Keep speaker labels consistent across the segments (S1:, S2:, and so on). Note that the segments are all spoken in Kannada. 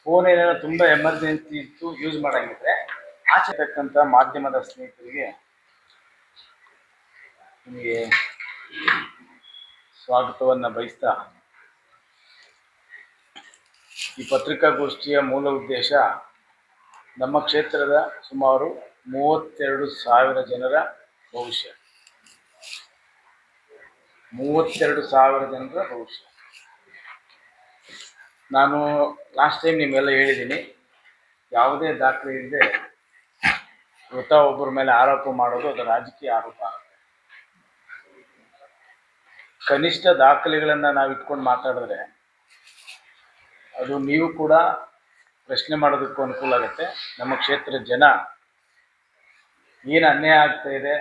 S1: ಫೋನ್ ಏನಾದ್ರು ತುಂಬ ಎಮರ್ಜೆನ್ಸಿ ಇತ್ತು ಯೂಸ್ ಮಾಡಂಗಿದ್ರೆ ಆಚೆ ತಕ್ಕಂಥ ಮಾಧ್ಯಮದ ಸ್ನೇಹಿತರಿಗೆ ನಿಮಗೆ ಸ್ವಾಗತವನ್ನು ಬಯಸ್ತಾ, ಈ ಪತ್ರಿಕಾಗೋಷ್ಠಿಯ ಮೂಲ ಉದ್ದೇಶ ನಮ್ಮ ಕ್ಷೇತ್ರದ ಸುಮಾರು 32,000 ಜನರ ಭವಿಷ್ಯ. 32,000 ಜನರ ಭವಿಷ್ಯ. ನಾನು ಲಾಸ್ಟ್ ಟೈಮ್ ನಿಮಗೆಲ್ಲ ಹೇಳಿದ್ದೀನಿ, ಯಾವುದೇ ದಾಖಲೆ ಇಲ್ಲದೆ ಒಬ್ಬರ ಮೇಲೆ ಆರೋಪ ಮಾಡೋದು ಅದು ರಾಜಕೀಯ ಆರೋಪ ಆಗುತ್ತೆ. ಕನಿಷ್ಠ ದಾಖಲೆಗಳನ್ನು ನಾವು ಇಟ್ಕೊಂಡು ಮಾತಾಡಿದ್ರೆ ಅದು ನೀವು ಕೂಡ ಪ್ರಶ್ನೆ ಮಾಡೋದಕ್ಕೂ ಅನುಕೂಲ ಆಗುತ್ತೆ. ನಮ್ಮ ಕ್ಷೇತ್ರದ ಜನ ಏನು ಅನ್ಯಾಯ ಆಗ್ತಾ ಇದೆ,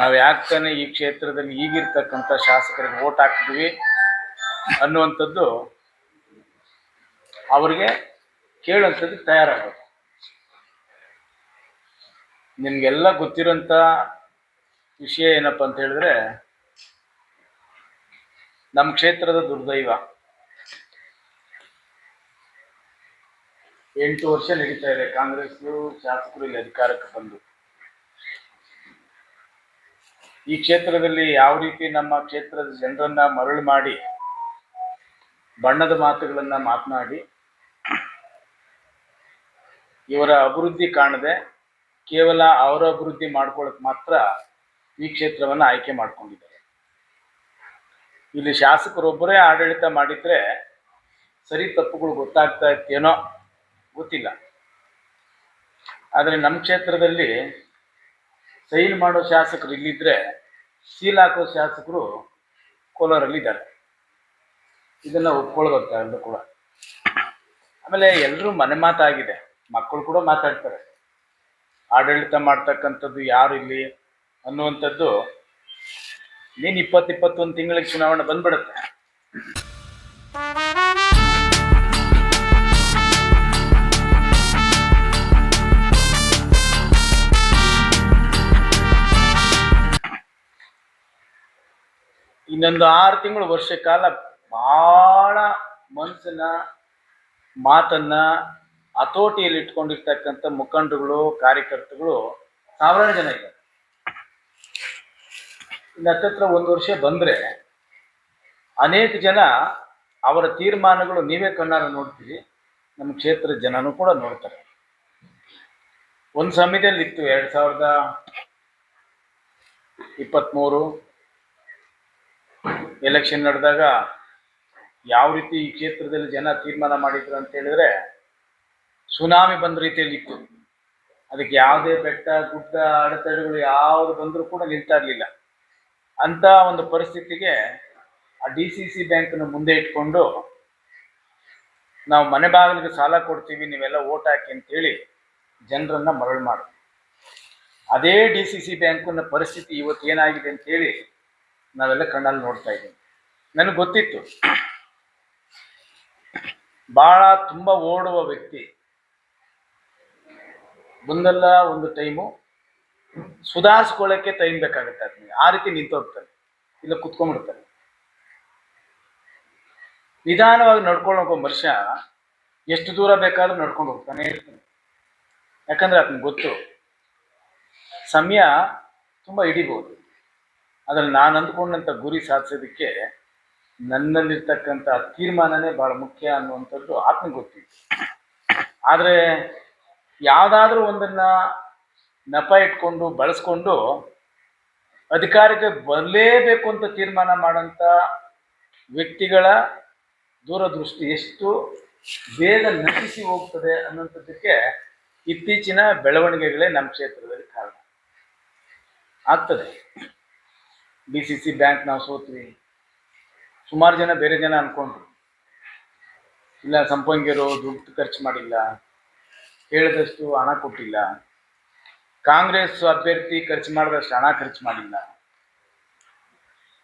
S1: ನಾವು ಯಾಕೆ ಈ ಕ್ಷೇತ್ರದಲ್ಲಿ ಈಗಿರ್ತಕ್ಕಂಥ ಶಾಸಕರಿಗೆ ವೋಟ್ ಹಾಕ್ತೀವಿ ಅನ್ನುವಂಥದ್ದು ಅವರಿಗೆ ಕೇಳುವಂಥದ್ದು ತಯಾರಾಗೋದು. ನಿಮಗೆಲ್ಲ ಗೊತ್ತಿರೋಂಥ ವಿಷಯ ಏನಪ್ಪ ಅಂತ ಹೇಳಿದ್ರೆ, ನಮ್ಮ ಕ್ಷೇತ್ರದ ದುರ್ದೈವ 8 ವರ್ಷ ನಡೀತಾ ಇದೆ. ಕಾಂಗ್ರೆಸ್ ಶಾಸಕರು ಇಲ್ಲಿ ಅಧಿಕಾರಕ್ಕೆ ಬಂದು ಈ ಕ್ಷೇತ್ರದಲ್ಲಿ ಯಾವ ರೀತಿ ನಮ್ಮ ಕ್ಷೇತ್ರದ ಜನರನ್ನ ಮರಳು ಮಾಡಿ ಬಣ್ಣದ ಮಾತುಗಳನ್ನ ಮಾತನಾಡಿ ಇವರ ಅಭಿವೃದ್ಧಿ ಕಾಣದೆ ಕೇವಲ ಅವರ ಅಭಿವೃದ್ಧಿ ಮಾಡ್ಕೊಳ್ಳೋಕೆ ಮಾತ್ರ ಈ ಕ್ಷೇತ್ರವನ್ನು ಆಯ್ಕೆ ಮಾಡ್ಕೊಂಡಿದ್ದಾರೆ. ಇಲ್ಲಿ ಶಾಸಕರೊಬ್ಬರೇ ಆಡಳಿತ ಮಾಡಿದ್ರೆ ಸರಿ ತಪ್ಪುಗಳು ಗೊತ್ತಾಗ್ತಾ ಇತ್ತೇನೋ ಗೊತ್ತಿಲ್ಲ. ಆದರೆ ನಮ್ಮ ಕ್ಷೇತ್ರದಲ್ಲಿ ಸೈನ್ ಮಾಡೋ ಶಾಸಕರು ಇಲ್ಲಿದ್ದರೆ ಸೀಲ್ ಹಾಕೋ ಶಾಸಕರು ಕೋಲಾರಲ್ಲಿದ್ದಾರೆ. ಇದನ್ನು ಒಪ್ಕೊಳ್ಬೇಕು ಎಲ್ಲರೂ ಕೂಡ. ಆಮೇಲೆ ಎಲ್ಲರೂ ಮನೆ ಮಾತಾಗಿದೆ, ಮಕ್ಕಳು ಕೂಡ ಮಾತಾಡ್ತಾರೆ. ಆಡಳಿತ ಮಾಡ್ತಕ್ಕಂಥದ್ದು ಯಾರು ಇಲ್ಲಿ ಅನ್ನುವಂಥದ್ದು ನೀನು 20-21 ತಿಂಗಳಿಗೆ ಚುನಾವಣೆ ಬಂದ್ಬಿಡುತ್ತೆ. ಇನ್ನೊಂದು 6 ತಿಂಗಳು ವರ್ಷ ಕಾಲ ಭಾಳ ಮನಸ್ಸನ್ನ ಮಾತನ್ನ ಹತೋಟಿಯಲ್ಲಿ ಇಟ್ಕೊಂಡಿರ್ತಕ್ಕಂಥ ಮುಖಂಡರುಗಳು ಕಾರ್ಯಕರ್ತರುಗಳು ಸಾವಿರಾರು ಜನ ಇದ್ದಾರೆ. ಇನ್ನು ಹತ್ತತ್ರ 1 ವರ್ಷ ಬಂದರೆ ಅನೇಕ ಜನ ಅವರ ತೀರ್ಮಾನಗಳು ನೀವೇ ಕಣ್ಣಾರ ನೋಡ್ತೀರಿ, ನಮ್ಮ ಕ್ಷೇತ್ರದ ಜನನೂ ಕೂಡ ನೋಡ್ತಾರೆ. ಒಂದು ಸಮಯದಲ್ಲಿ ಇತ್ತು 2023 ಎಲೆಕ್ಷನ್ ನಡೆದಾಗ ಯಾವ ರೀತಿ ಈ ಕ್ಷೇತ್ರದಲ್ಲಿ ಜನ ತೀರ್ಮಾನ ಮಾಡಿದ್ರು ಅಂತ ಹೇಳಿದ್ರೆ ಸುನಾಮಿ ಬಂದ ರೀತಿಯಲ್ಲಿ ಇತ್ತು. ಅದಕ್ಕೆ ಯಾವುದೇ ಬೆಟ್ಟ ಗುಡ್ಡ ಅಡೆತಡೆಗಳು ಯಾವುದು ಬಂದರೂ ಕೂಡ ನಿಲ್ತಾ ಇರಲಿಲ್ಲ. ಅಂತ ಒಂದು ಪರಿಸ್ಥಿತಿಗೆ ಆ DCC ಬ್ಯಾಂಕನ್ನು ಮುಂದೆ ಇಟ್ಕೊಂಡು ನಾವು ಮನೆ ಬಾಗಿಲಿಗೆ ಸಾಲ ಕೊಡ್ತೀವಿ, ನೀವೆಲ್ಲ ಓಟ್ ಹಾಕಿ ಅಂತೇಳಿ ಜನರನ್ನ ಮರಳು ಮಾಡೋದು. ಅದೇ DCC ಬ್ಯಾಂಕಿನ ಪರಿಸ್ಥಿತಿ ಇವತ್ತು ಏನಾಗಿದೆ ಅಂತೇಳಿ ನಾವೆಲ್ಲ ಕಣ್ಣಲ್ಲಿ ನೋಡ್ತಾ ಇದ್ದೀವಿ. ನನಗೆ ಗೊತ್ತಿತ್ತು, ಭಾಳ ತುಂಬ ಓಡುವ ವ್ಯಕ್ತಿ ಒಂದಲ್ಲ ಒಂದು ಟೈಮು ಸುಧಾರಿಸ್ಕೊಳ್ಳೋಕ್ಕೆ ಟೈಮ್ ಬೇಕಾಗುತ್ತೆ. ಅದಕ್ಕೆ ಆ ರೀತಿ ನಿಂತೋಗ್ತಾರೆ, ಇಲ್ಲ ಕುತ್ಕೊಂಡ್ಬಿಡ್ತಾರೆ. ನಿಧಾನವಾಗಿ ನಡ್ಕೊಂಡು ಹೋಗೋ ಮನುಷ್ಯ ಎಷ್ಟು ದೂರ ಬೇಕಾದ್ರೂ ನಡ್ಕೊಂಡು ಹೋಗ್ತಾನೆ ಇರ್ತಾನೆ. ಯಾಕಂದ್ರೆ ಅದನ್ನ ಗೊತ್ತು ಸಮಯ ತುಂಬ ಹಿಡಿಬೋದು. ಅದ್ರಲ್ಲಿ ನಾನು ಅಂದ್ಕೊಂಡಂಥ ಗುರಿ ಸಾಧಿಸೋದಕ್ಕೆ ನನ್ನಲ್ಲಿರ್ತಕ್ಕಂಥ ತೀರ್ಮಾನನೇ ಭಾಳ ಮುಖ್ಯ ಅನ್ನುವಂಥದ್ದು ಆತ್ಮಗೆ ಗೊತ್ತಿತ್ತು. ಆದರೆ ಯಾವುದಾದ್ರೂ ಒಂದನ್ನು ನೆಪ ಇಟ್ಕೊಂಡು ಬಳಸ್ಕೊಂಡು ಅಧಿಕಾರಕ್ಕೆ ಬರಲೇಬೇಕು ಅಂತ ತೀರ್ಮಾನ ಮಾಡೋಂಥ ವ್ಯಕ್ತಿಗಳ ದೂರದೃಷ್ಟಿ ಎಷ್ಟು ಬೇಗ ನಶಿಸಿ ಹೋಗ್ತದೆ ಅನ್ನೋಂಥದ್ದಕ್ಕೆ ಇತ್ತೀಚಿನ ಬೆಳವಣಿಗೆಗಳೇ ನಮ್ಮ ಕ್ಷೇತ್ರದಲ್ಲಿ ಕಾರಣ ಆಗ್ತದೆ. DCC ಬ್ಯಾಂಕ್ ನಾವು ಸೋತ್ವಿ, ಸುಮಾರು ಜನ ಬೇರೆ ಜನ ಅಂದ್ಕೊಂಡ್ರು, ಇಲ್ಲ ಸಂಪಂಗಿಯರು ದುಡ್ಡು ಖರ್ಚು ಮಾಡಿಲ್ಲ, ಹೇಳಿದಷ್ಟು ಹಣ ಕೊಟ್ಟಿಲ್ಲ, ಕಾಂಗ್ರೆಸ್ ಅಭ್ಯರ್ಥಿ ಖರ್ಚು ಮಾಡಿದಷ್ಟು ಹಣ ಖರ್ಚು ಮಾಡಿಲ್ಲ.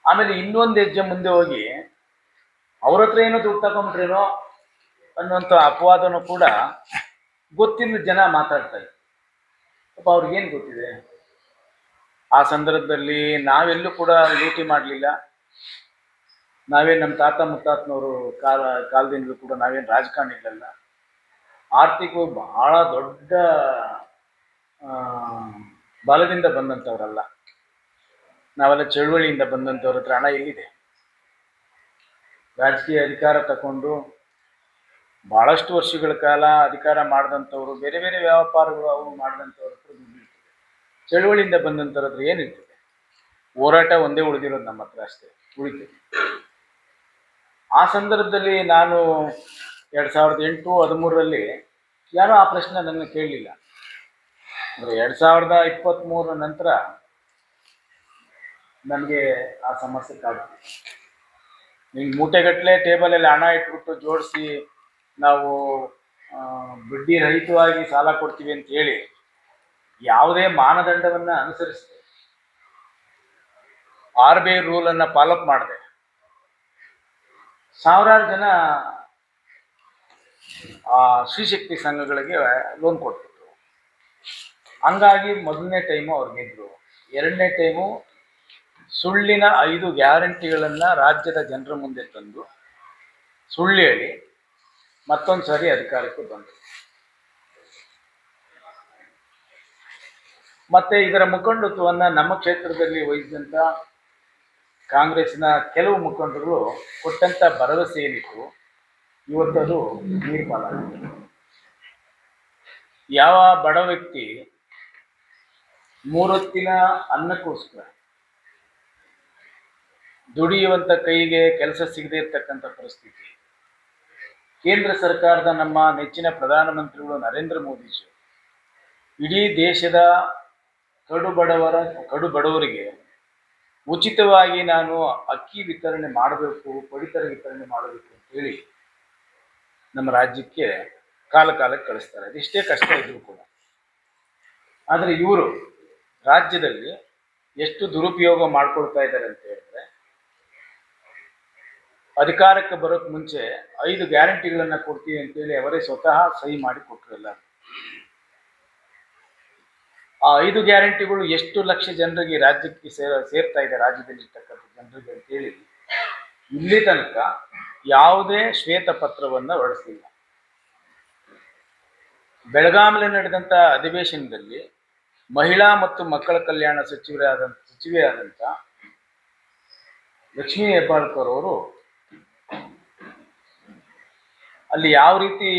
S1: ಆಮೇಲೆ ಇನ್ನೊಂದು ಹೆಜ್ಜೆ ಮುಂದೆ ಹೋಗಿ ಅವ್ರ ಹತ್ರ ಏನೋ ದುಡ್ಡು ತಗೊಂಡ್ರೇನೋ ಅನ್ನುವಂಥ ಅಪವಾದನೂ ಕೂಡ ಗೊತ್ತಿಲ್ಲ ಜನ ಮಾತಾಡ್ತಾ ಇದ್ರು. ಪಾಪ ಅವ್ರಿಗೇನು ಗೊತ್ತಿದೆ? ಆ ಸಂದರ್ಭದಲ್ಲಿ ನಾವೆಲ್ಲೂ ಕೂಡ ಲೂಟಿ ಮಾಡಲಿಲ್ಲ. ನಾವೇನು ನಮ್ಮ ತಾತ ಮುತ್ತಾತನವರು ಕಾಲದಿಂದಲೂ ಕೂಡ ನಾವೇನು ರಾಜಕಾರಣಿಗಳಲ್ಲ. ಆರ್ಥಿಕವಾಗಿ ಬಹಳ ದೊಡ್ಡ ಆ, ಬಲದಿಂದ ಬಂದಂಥವ್ರಲ್ಲ. ನಾವೆಲ್ಲ ಚಳುವಳಿಯಿಂದ ಬಂದಂಥವ್ರ ಹತ್ರ ಹಣ ಎಲ್ಲಿದೆ? ರಾಜಕೀಯ ಅಧಿಕಾರ ತಗೊಂಡು ಬಹಳಷ್ಟು ವರ್ಷಗಳ ಕಾಲ ಅಧಿಕಾರ ಮಾಡಿದಂಥವ್ರು, ಬೇರೆ ಬೇರೆ ವ್ಯಾಪಾರಗಳು ಅವು ಮಾಡಿದಂಥವ್ರ ಹತ್ರ ದುಡ್ಡು ಇರ್ತದೆ. ಚಳುವಳಿಯಿಂದ ಬಂದಂಥವ್ರ ಹತ್ರ ಏನಿರ್ತದೆ? ಹೋರಾಟ ಒಂದೇ ಉಳಿದಿರೋದು ನಮ್ಮ ಹತ್ರ ಅಷ್ಟೇ ಉಳಿತದೆ. ಆ ಸಂದರ್ಭದಲ್ಲಿ ನಾನು 2008-13ರಲ್ಲಿ ಯಾರೋ ಆ ಪ್ರಶ್ನೆ ನನ್ನ ಕೇಳಲಿಲ್ಲ. ಅಂದರೆ 2023 ನಂತರ ನನಗೆ ಆ ಸಮಸ್ಯೆ ಕಾಡುತ್ತೆ. ನಿಮ್ಗೆ ಮೂಟೆಗಟ್ಟಲೆ ಟೇಬಲಲ್ಲಿ ಹಣ ಇಟ್ಬಿಟ್ಟು ಜೋಡಿಸಿ ನಾವು ಬಡ್ಡಿ ರಹಿತವಾಗಿ ಸಾಲ ಕೊಡ್ತೀವಿ ಅಂತ ಹೇಳಿ ಯಾವುದೇ ಮಾನದಂಡವನ್ನು ಅನುಸರಿಸಿದೆ, RBI ರೂಲನ್ನು ಫಾಲೋಅಪ್ ಮಾಡಿದೆ, ಸಾವಿರಾರು ಜನ ಶ್ರೀಶಕ್ತಿ ಸಂಘಗಳಿಗೆ ಲೋನ್ ಕೊಟ್ಬಿಟ್ರು. ಹಂಗಾಗಿ ಮೊದಲನೇ ಟೈಮು ಅವ್ರು ಗೆದ್ರು. ಎರಡನೇ ಟೈಮು ಸುಳ್ಳಿನ 5 ಗ್ಯಾರಂಟಿಗಳನ್ನು ರಾಜ್ಯದ ಜನರ ಮುಂದೆ ತಂದು ಸುಳ್ಳು ಹೇಳಿ ಮತ್ತೊಂದು ಸಾರಿ ಅಧಿಕಾರಕ್ಕೆ ಬಂದರು. ಮತ್ತೆ ಇದರ ಮುಖಂಡತ್ವವನ್ನು ನಮ್ಮ ಕ್ಷೇತ್ರದಲ್ಲಿ ವಹಿಸಿದಂಥ ಕಾಂಗ್ರೆಸ್ಸಿನ ಕೆಲವು ಮುಖಂಡರು ಕೊಟ್ಟಂಥ ಭರವಸೆ ಏನಿತ್ತು, ಇವತ್ತದು ನೀರು ಪಾಲಾಗಿದೆ. ಯಾವ ಬಡ ವ್ಯಕ್ತಿ 3 ಹೊತ್ತಿನ ಅನ್ನಕ್ಕೋಸ್ಕರ ದುಡಿಯುವಂಥ ಕೈಗೆ ಕೆಲಸ ಸಿಗದೇ ಇರ್ತಕ್ಕಂಥ ಪರಿಸ್ಥಿತಿ, ಕೇಂದ್ರ ಸರ್ಕಾರದ ನಮ್ಮ ನೆಚ್ಚಿನ ಪ್ರಧಾನಮಂತ್ರಿಗಳು ನರೇಂದ್ರ ಮೋದಿಜಿ ಇಡೀ ದೇಶದ ಕಡು ಬಡವರಿಗೆ ಉಚಿತವಾಗಿ ನಾನು ಅಕ್ಕಿ ವಿತರಣೆ ಮಾಡಬೇಕು, ಪಡಿತರ ವಿತರಣೆ ಮಾಡಬೇಕು ಅಂತೇಳಿ ನಮ್ಮ ರಾಜ್ಯಕ್ಕೆ ಕಾಲಕ್ಕೆ ಕಳಿಸ್ತಾರೆ. ಅದೆಷ್ಟೇ ಕಷ್ಟ ಇದ್ರೂ ಕೂಡ. ಆದರೆ ಇವರು ರಾಜ್ಯದಲ್ಲಿ ಎಷ್ಟು ದುರುಪಯೋಗ ಮಾಡ್ಕೊಳ್ತಾ ಇದ್ದಾರೆ ಅಂತ ಹೇಳಿದ್ರೆ, ಅಧಿಕಾರಕ್ಕೆ ಬರೋಕ್ಕೆ ಮುಂಚೆ 5 ಗ್ಯಾರಂಟಿಗಳನ್ನು ಕೊಡ್ತೀವಿ ಅಂತೇಳಿ ಅವರೇ ಸ್ವತಃ ಸಹಿ ಮಾಡಿ ಕೊಟ್ಟರು ಎಲ್ಲ. ಆ 5 ಗ್ಯಾರಂಟಿಗಳು ಎಷ್ಟು ಲಕ್ಷ ಜನರಿಗೆ ರಾಜ್ಯಕ್ಕೆ ಸೇರ್ತಾ ಇದೆ, ರಾಜ್ಯದಲ್ಲಿರ್ತಕ್ಕಂಥ ಜನರಿಗೆ ಅಂತೇಳಿ ಇಲ್ಲಿ ತನಕ ಯಾವುದೇ ಶ್ವೇತ ಪತ್ರವನ್ನು ಹೊರಡಿಸಲಿಲ್ಲ. ಬೆಳಗಾವಿಯಲ್ಲಿ ನಡೆದಂಥ ಅಧಿವೇಶನದಲ್ಲಿ ಮಹಿಳಾ ಮತ್ತು ಮಕ್ಕಳ ಕಲ್ಯಾಣ ಸಚಿವೆಯಾದಂಥ ಲಕ್ಷ್ಮೀ ಹೆಬ್ಬಾಳ್ಕರ್ ಅವರು ಅಲ್ಲಿ ಯಾವ ರೀತಿ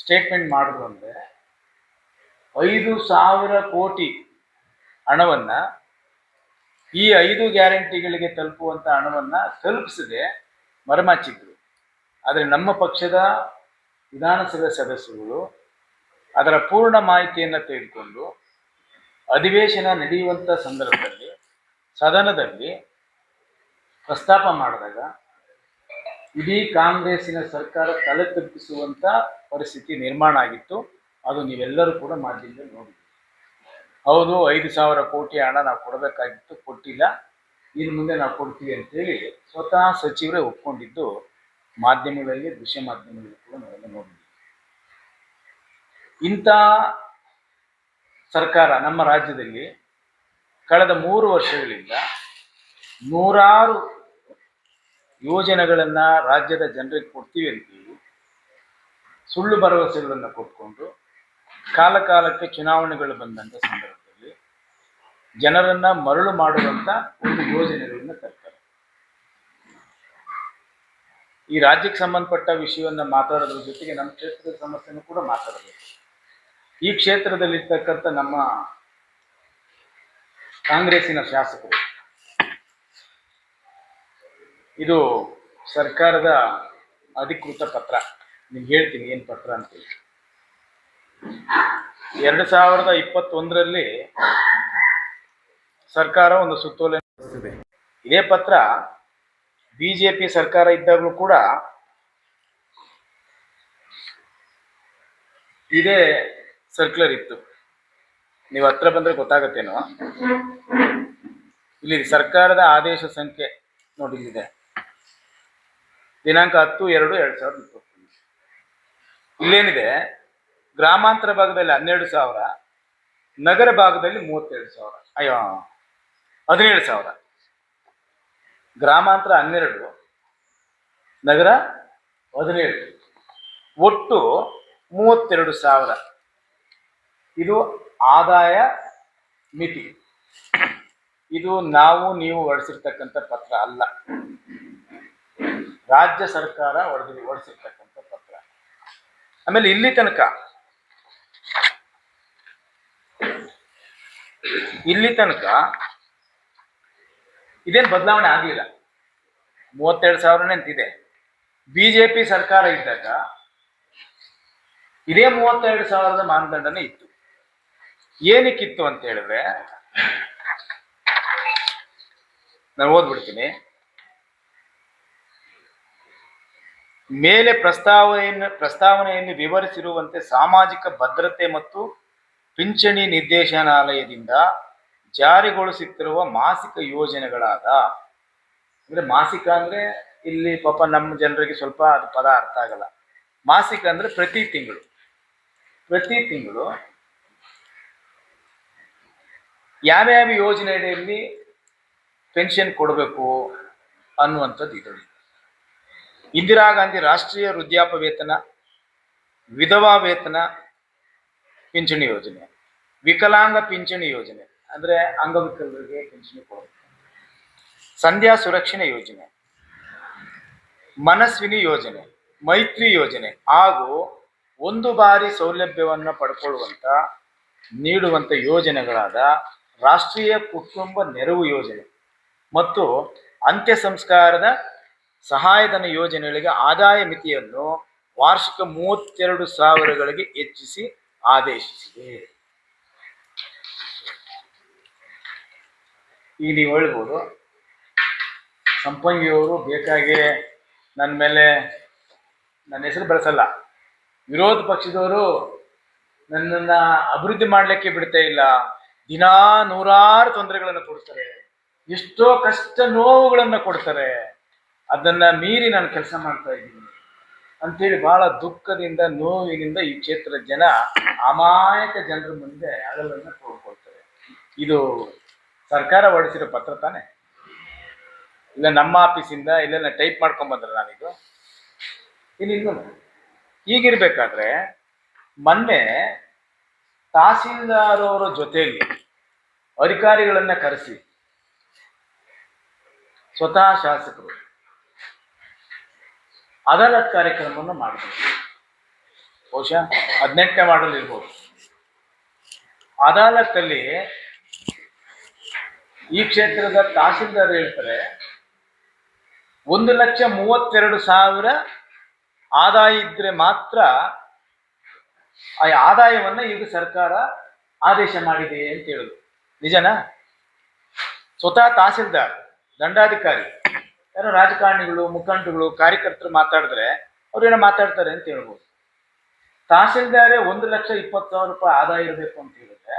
S1: ಸ್ಟೇಟ್ಮೆಂಟ್ ಮಾಡಿದ್ರು ಅಂದರೆ, 5,000 ಕೋಟಿ ಹಣವನ್ನು ಈ 5 ಗ್ಯಾರಂಟಿಗಳಿಗೆ ತಲುಪುವಂಥ ಹಣವನ್ನು ತಲುಪಿಸದೆ ಮರೆಮಾಚಿದ್ರು. ಆದರೆ ನಮ್ಮ ಪಕ್ಷದ ವಿಧಾನಸಭೆ ಸದಸ್ಯರು ಅದರ ಪೂರ್ಣ ಮಾಹಿತಿಯನ್ನು ತೆಗೆದುಕೊಂಡು ಅಧಿವೇಶನ ನಡೆಯುವಂಥ ಸಂದರ್ಭದಲ್ಲಿ ಸದನದಲ್ಲಿ ಪ್ರಸ್ತಾಪ ಮಾಡಿದಾಗ ಇಡೀ ಕಾಂಗ್ರೆಸ್ಸಿನ ಸರ್ಕಾರ ತಲೆ ತಗ್ಗಿಸುವಂಥ ಪರಿಸ್ಥಿತಿ ನಿರ್ಮಾಣ ಆಗಿತ್ತು. ಅದು ನೀವೆಲ್ಲರೂ ಕೂಡ ಮಾಧ್ಯಮದಲ್ಲಿ ನೋಡಿದ್ದೀವಿ. ಹೌದು, 5,000 ಕೋಟಿ ಹಣ ನಾವು ಕೊಡಬೇಕಾಗಿತ್ತು, ಕೊಟ್ಟಿಲ್ಲ, ಇನ್ನು ಮುಂದೆ ನಾವು ಕೊಡ್ತೀವಿ ಅಂತೇಳಿ ಸ್ವತಃ ಸಚಿವರೇ ಒಪ್ಕೊಂಡಿದ್ದು ಮಾಧ್ಯಮಗಳಲ್ಲಿ, ದೃಶ್ಯ ಮಾಧ್ಯಮಗಳಲ್ಲಿ ಕೂಡ ನಾವೆಲ್ಲ ನೋಡಿದ್ದೀವಿ. ಇಂಥ ಸರ್ಕಾರ ನಮ್ಮ ರಾಜ್ಯದಲ್ಲಿ ಕಳೆದ 3 ವರ್ಷಗಳಿಂದ ನೂರಾರು ಯೋಜನೆಗಳನ್ನು ರಾಜ್ಯದ ಜನರಿಗೆ ಕೊಡ್ತೀವಿ ಅಂತೀವಿ ಸುಳ್ಳು ಭರವಸೆಗಳನ್ನು ಕೊಟ್ಕೊಂಡು ಕಾಲಕ್ಕೆ ಚುನಾವಣೆಗಳು ಬಂದಂಥ ಸಂದರ್ಭದಲ್ಲಿ ಜನರನ್ನು ಮರಳು ಮಾಡುವಂಥ ಒಂದು ಯೋಜನೆಗಳನ್ನು ತರ್ತಾರೆ. ಈ ರಾಜ್ಯಕ್ಕೆ ಸಂಬಂಧಪಟ್ಟ ವಿಷಯವನ್ನು ಮಾತಾಡೋದ್ರ ಜೊತೆಗೆ ನಮ್ಮ ಕ್ಷೇತ್ರದ ಸಮಸ್ಯೆನೂ ಕೂಡ ಮಾತಾಡಬೇಕು. ಈ ಕ್ಷೇತ್ರದಲ್ಲಿರ್ತಕ್ಕಂಥ ನಮ್ಮ ಕಾಂಗ್ರೆಸ್ಸಿನ ಶಾಸಕರು, ಇದು ಸರ್ಕಾರದ ಅಧಿಕೃತ ಪತ್ರ, ನಿಮ್ಗೆ ಹೇಳ್ತೀನಿ ಏನು ಪತ್ರ ಅಂತೇಳಿ. 2021ರಲ್ಲಿ ಸರ್ಕಾರ ಒಂದು ಸುತ್ತೋಲೆ ನಡೆಸಿದೆ. ಇದೇ ಪತ್ರ BJP ಸರ್ಕಾರ ಇದ್ದಾಗಲೂ ಕೂಡ ಇದೇ ಸರ್ಕ್ಯುಲರ್ ಇತ್ತು. ನೀವು ಹತ್ರ ಬಂದರೆ ಗೊತ್ತಾಗತ್ತೇನೋ. ಇಲ್ಲಿ ಸರ್ಕಾರದ ಆದೇಶ ಸಂಖ್ಯೆ ನೋಡಿ, ಇಲ್ಲಿದೆ, ದಿನಾಂಕ 10/2/2021. ಇಲ್ಲೇನಿದೆ, ಗ್ರಾಮಾಂತರ ಭಾಗದಲ್ಲಿ 12,000, ನಗರ ಭಾಗದಲ್ಲಿ 37,000, 17,000. ಗ್ರಾಮಾಂತರ 12, ನಗರ 17. ಒಟ್ಟು 32,000 ಇದು ಆದಾಯ ಮಿತಿ. ಇದು ನಾವು ನೀವು ಹೊರಡಿಸಿರ್ತಕ್ಕಂಥ ಪತ್ರ ಅಲ್ಲ, ರಾಜ್ಯ ಸರ್ಕಾರ ಹೊರಡಿಸಿರ್ತಕ್ಕಂಥ ಪತ್ರ. ಆಮೇಲೆ ಇಲ್ಲಿ ತನಕ ಇದೇನು ಬದಲಾವಣೆ ಆಗಲಿಲ್ಲ, 32,000 ಅಂತಿದೆ. ಬಿಜೆಪಿ ಸರ್ಕಾರ ಇದ್ದಾಗ ಇದೇ 32,000 ಮಾನದಂಡನೇ ಇತ್ತು. ಏನಕ್ಕಿತ್ತು ಅಂತ ಹೇಳಿದ್ರೆ, ನಾನು ಓದ್ಬಿಡ್ತೀನಿ. ಮೇಲೆ ಪ್ರಸ್ತಾವನೆಯನ್ನು ವಿವರಿಸಿರುವಂತೆ ಸಾಮಾಜಿಕ ಭದ್ರತೆ ಮತ್ತು ಪಿಂಚಣಿ ನಿರ್ದೇಶನಾಲಯದಿಂದ ಜಾರಿಗೊಳಿಸುತ್ತಿರುವ ಮಾಸಿಕ ಯೋಜನೆಗಳಾದ, ಅಂದ್ರೆ ಮಾಸಿಕ ಅಂದ್ರೆ ಇಲ್ಲಿ ಪಾಪ ನಮ್ಮ ಜನರಿಗೆ ಸ್ವಲ್ಪ ಅದು ಪದ ಅರ್ಥ ಆಗಲ್ಲ. ಮಾಸಿಕ ಅಂದ್ರೆ ಪ್ರತಿ ತಿಂಗಳು ಯಾವ್ಯಾವ ಯೋಜನೆಯಲ್ಲಿ ಪೆನ್ಷನ್ ಕೊಡಬೇಕು ಅನ್ನುವಂಥದ್ದು ಇದು. ಇಂದಿರಾ ಗಾಂಧಿ ರಾಷ್ಟ್ರೀಯ ವೃದ್ಧಾಪ್ಯ ವೇತನ, ವಿಧವಾ ವೇತನ ಪಿಂಚಣಿ ಯೋಜನೆ, ವಿಕಲಾಂಗ ಪಿಂಚಣಿ ಯೋಜನೆ ಅಂದ್ರೆ ಅಂಗವಿಕಲರಿಗೆ ಪಿಂಚಣಿ ಕೊಡಬೇಕು, ಸಂಧ್ಯಾ ಸುರಕ್ಷಣೆ ಯೋಜನೆ, ಮನಸ್ವಿನಿ ಯೋಜನೆ, ಮೈತ್ರಿ ಯೋಜನೆ ಹಾಗೂ ಒಂದು ಬಾರಿ ಸೌಲಭ್ಯವನ್ನು ಪಡ್ಕೊಳ್ಳುವಂತ ನೀಡುವಂತ ಯೋಜನೆಗಳಾದ ರಾಷ್ಟ್ರೀಯ ಕುಟುಂಬ ನೆರವು ಯೋಜನೆ ಮತ್ತು ಅಂತ್ಯ ಸಂಸ್ಕಾರದ ಸಹಾಯಧನ ಯೋಜನೆಗಳಿಗೆ ಆದಾಯ ಮಿತಿಯನ್ನು ವಾರ್ಷಿಕ 32,000ಗಳಿಗೆ ಹೆಚ್ಚಿಸಿ ಆದೇಶಿಸಿದೆ. ಈಗ ನೀವು ಹೇಳ್ಬೋದು, ಸಂಪಂಗಿಯವರು ಬೇಕಾಗಿ ನನ್ನ ಮೇಲೆ ನನ್ನ ಹೆಸರು ಬೆಳೆಸಲ್ಲ, ವಿರೋಧ ಪಕ್ಷದವರು ನನ್ನನ್ನು ಅಭಿವೃದ್ಧಿ ಮಾಡಲಿಕ್ಕೆ ಬಿಡ್ತಾ ಇಲ್ಲ, ದಿನಾ ನೂರಾರು ತೊಂದರೆಗಳನ್ನು ಕೊಡ್ತಾರೆ, ಎಷ್ಟೋ ಕಷ್ಟ ನೋವುಗಳನ್ನು ಕೊಡ್ತಾರೆ, ಅದನ್ನ ಮೀರಿ ನಾನು ಕೆಲಸ ಮಾಡ್ತಾ ಇದ್ದೀನಿ ಅಂತೇಳಿ ಬಹಳ ದುಃಖದಿಂದ ನೋವಿನಿಂದ ಈ ಕ್ಷೇತ್ರದ ಜನ ಅಮಾಯಕ ಜನರ ಮುಂದೆ ಅಳಲನ್ನು ತೋಡ್ಕೊಳ್ತಾರೆ. ಇದು ಸರ್ಕಾರ ಹೊರಡಿಸಿರೋ ಪತ್ರ ತಾನೆ, ಇಲ್ಲ ನಮ್ಮ ಆಫೀಸಿಂದ ಇಲ್ಲ ಟೈಪ್ ಮಾಡ್ಕೊಂಡ್ ಬಂದ್ರೆ ನಾನಿದು ಇನ್ನು. ಹೀಗಿರ್ಬೇಕಾದ್ರೆ ಮೊನ್ನೆ ತಹಸೀಲ್ದಾರ್ ಅವರ ಜೊತೆಯಲ್ಲಿ ಅಧಿಕಾರಿಗಳನ್ನ ಕರೆಸಿ ಸ್ವತಃ ಶಾಸಕರು ಅದಾಲತ್ ಕಾರ್ಯಕ್ರಮವನ್ನು ಮಾಡಿದ್ರು. ಬಹುಶಃ 18ನೇ ವಾರ್ಡಲ್ಲಿ ಇರ್ಬೋದು. ಅದಾಲತ್ತಲ್ಲಿ ಈ ಕ್ಷೇತ್ರದ ತಹಸೀಲ್ದಾರ್ ಹೇಳ್ತಾರೆ 1,32,000 ಆದಾಯ ಇದ್ರೆ ಮಾತ್ರ ಆ ಆದಾಯವನ್ನ ಈಗ ಸರ್ಕಾರ ಆದೇಶ ಮಾಡಿದೆ ಅಂತ ಹೇಳುದು. ನಿಜನಾ? ಸ್ವತಃ ತಹಸೀಲ್ದಾರ್, ದಂಡಾಧಿಕಾರಿ, ಯಾರೋ ರಾಜಕಾರಣಿಗಳು, ಮುಖಂಡರುಗಳು, ಕಾರ್ಯಕರ್ತರು ಮಾತಾಡಿದ್ರೆ ಅವ್ರೇನೋ ಮಾತಾಡ್ತಾರೆ ಅಂತ ಹೇಳ್ಬೋದು. ತಹಸೀಲ್ದಾರೇ 1,20,000 ಆದಾಯ ಇರಬೇಕು ಅಂತ ಹೇಳಿದ್ರೆ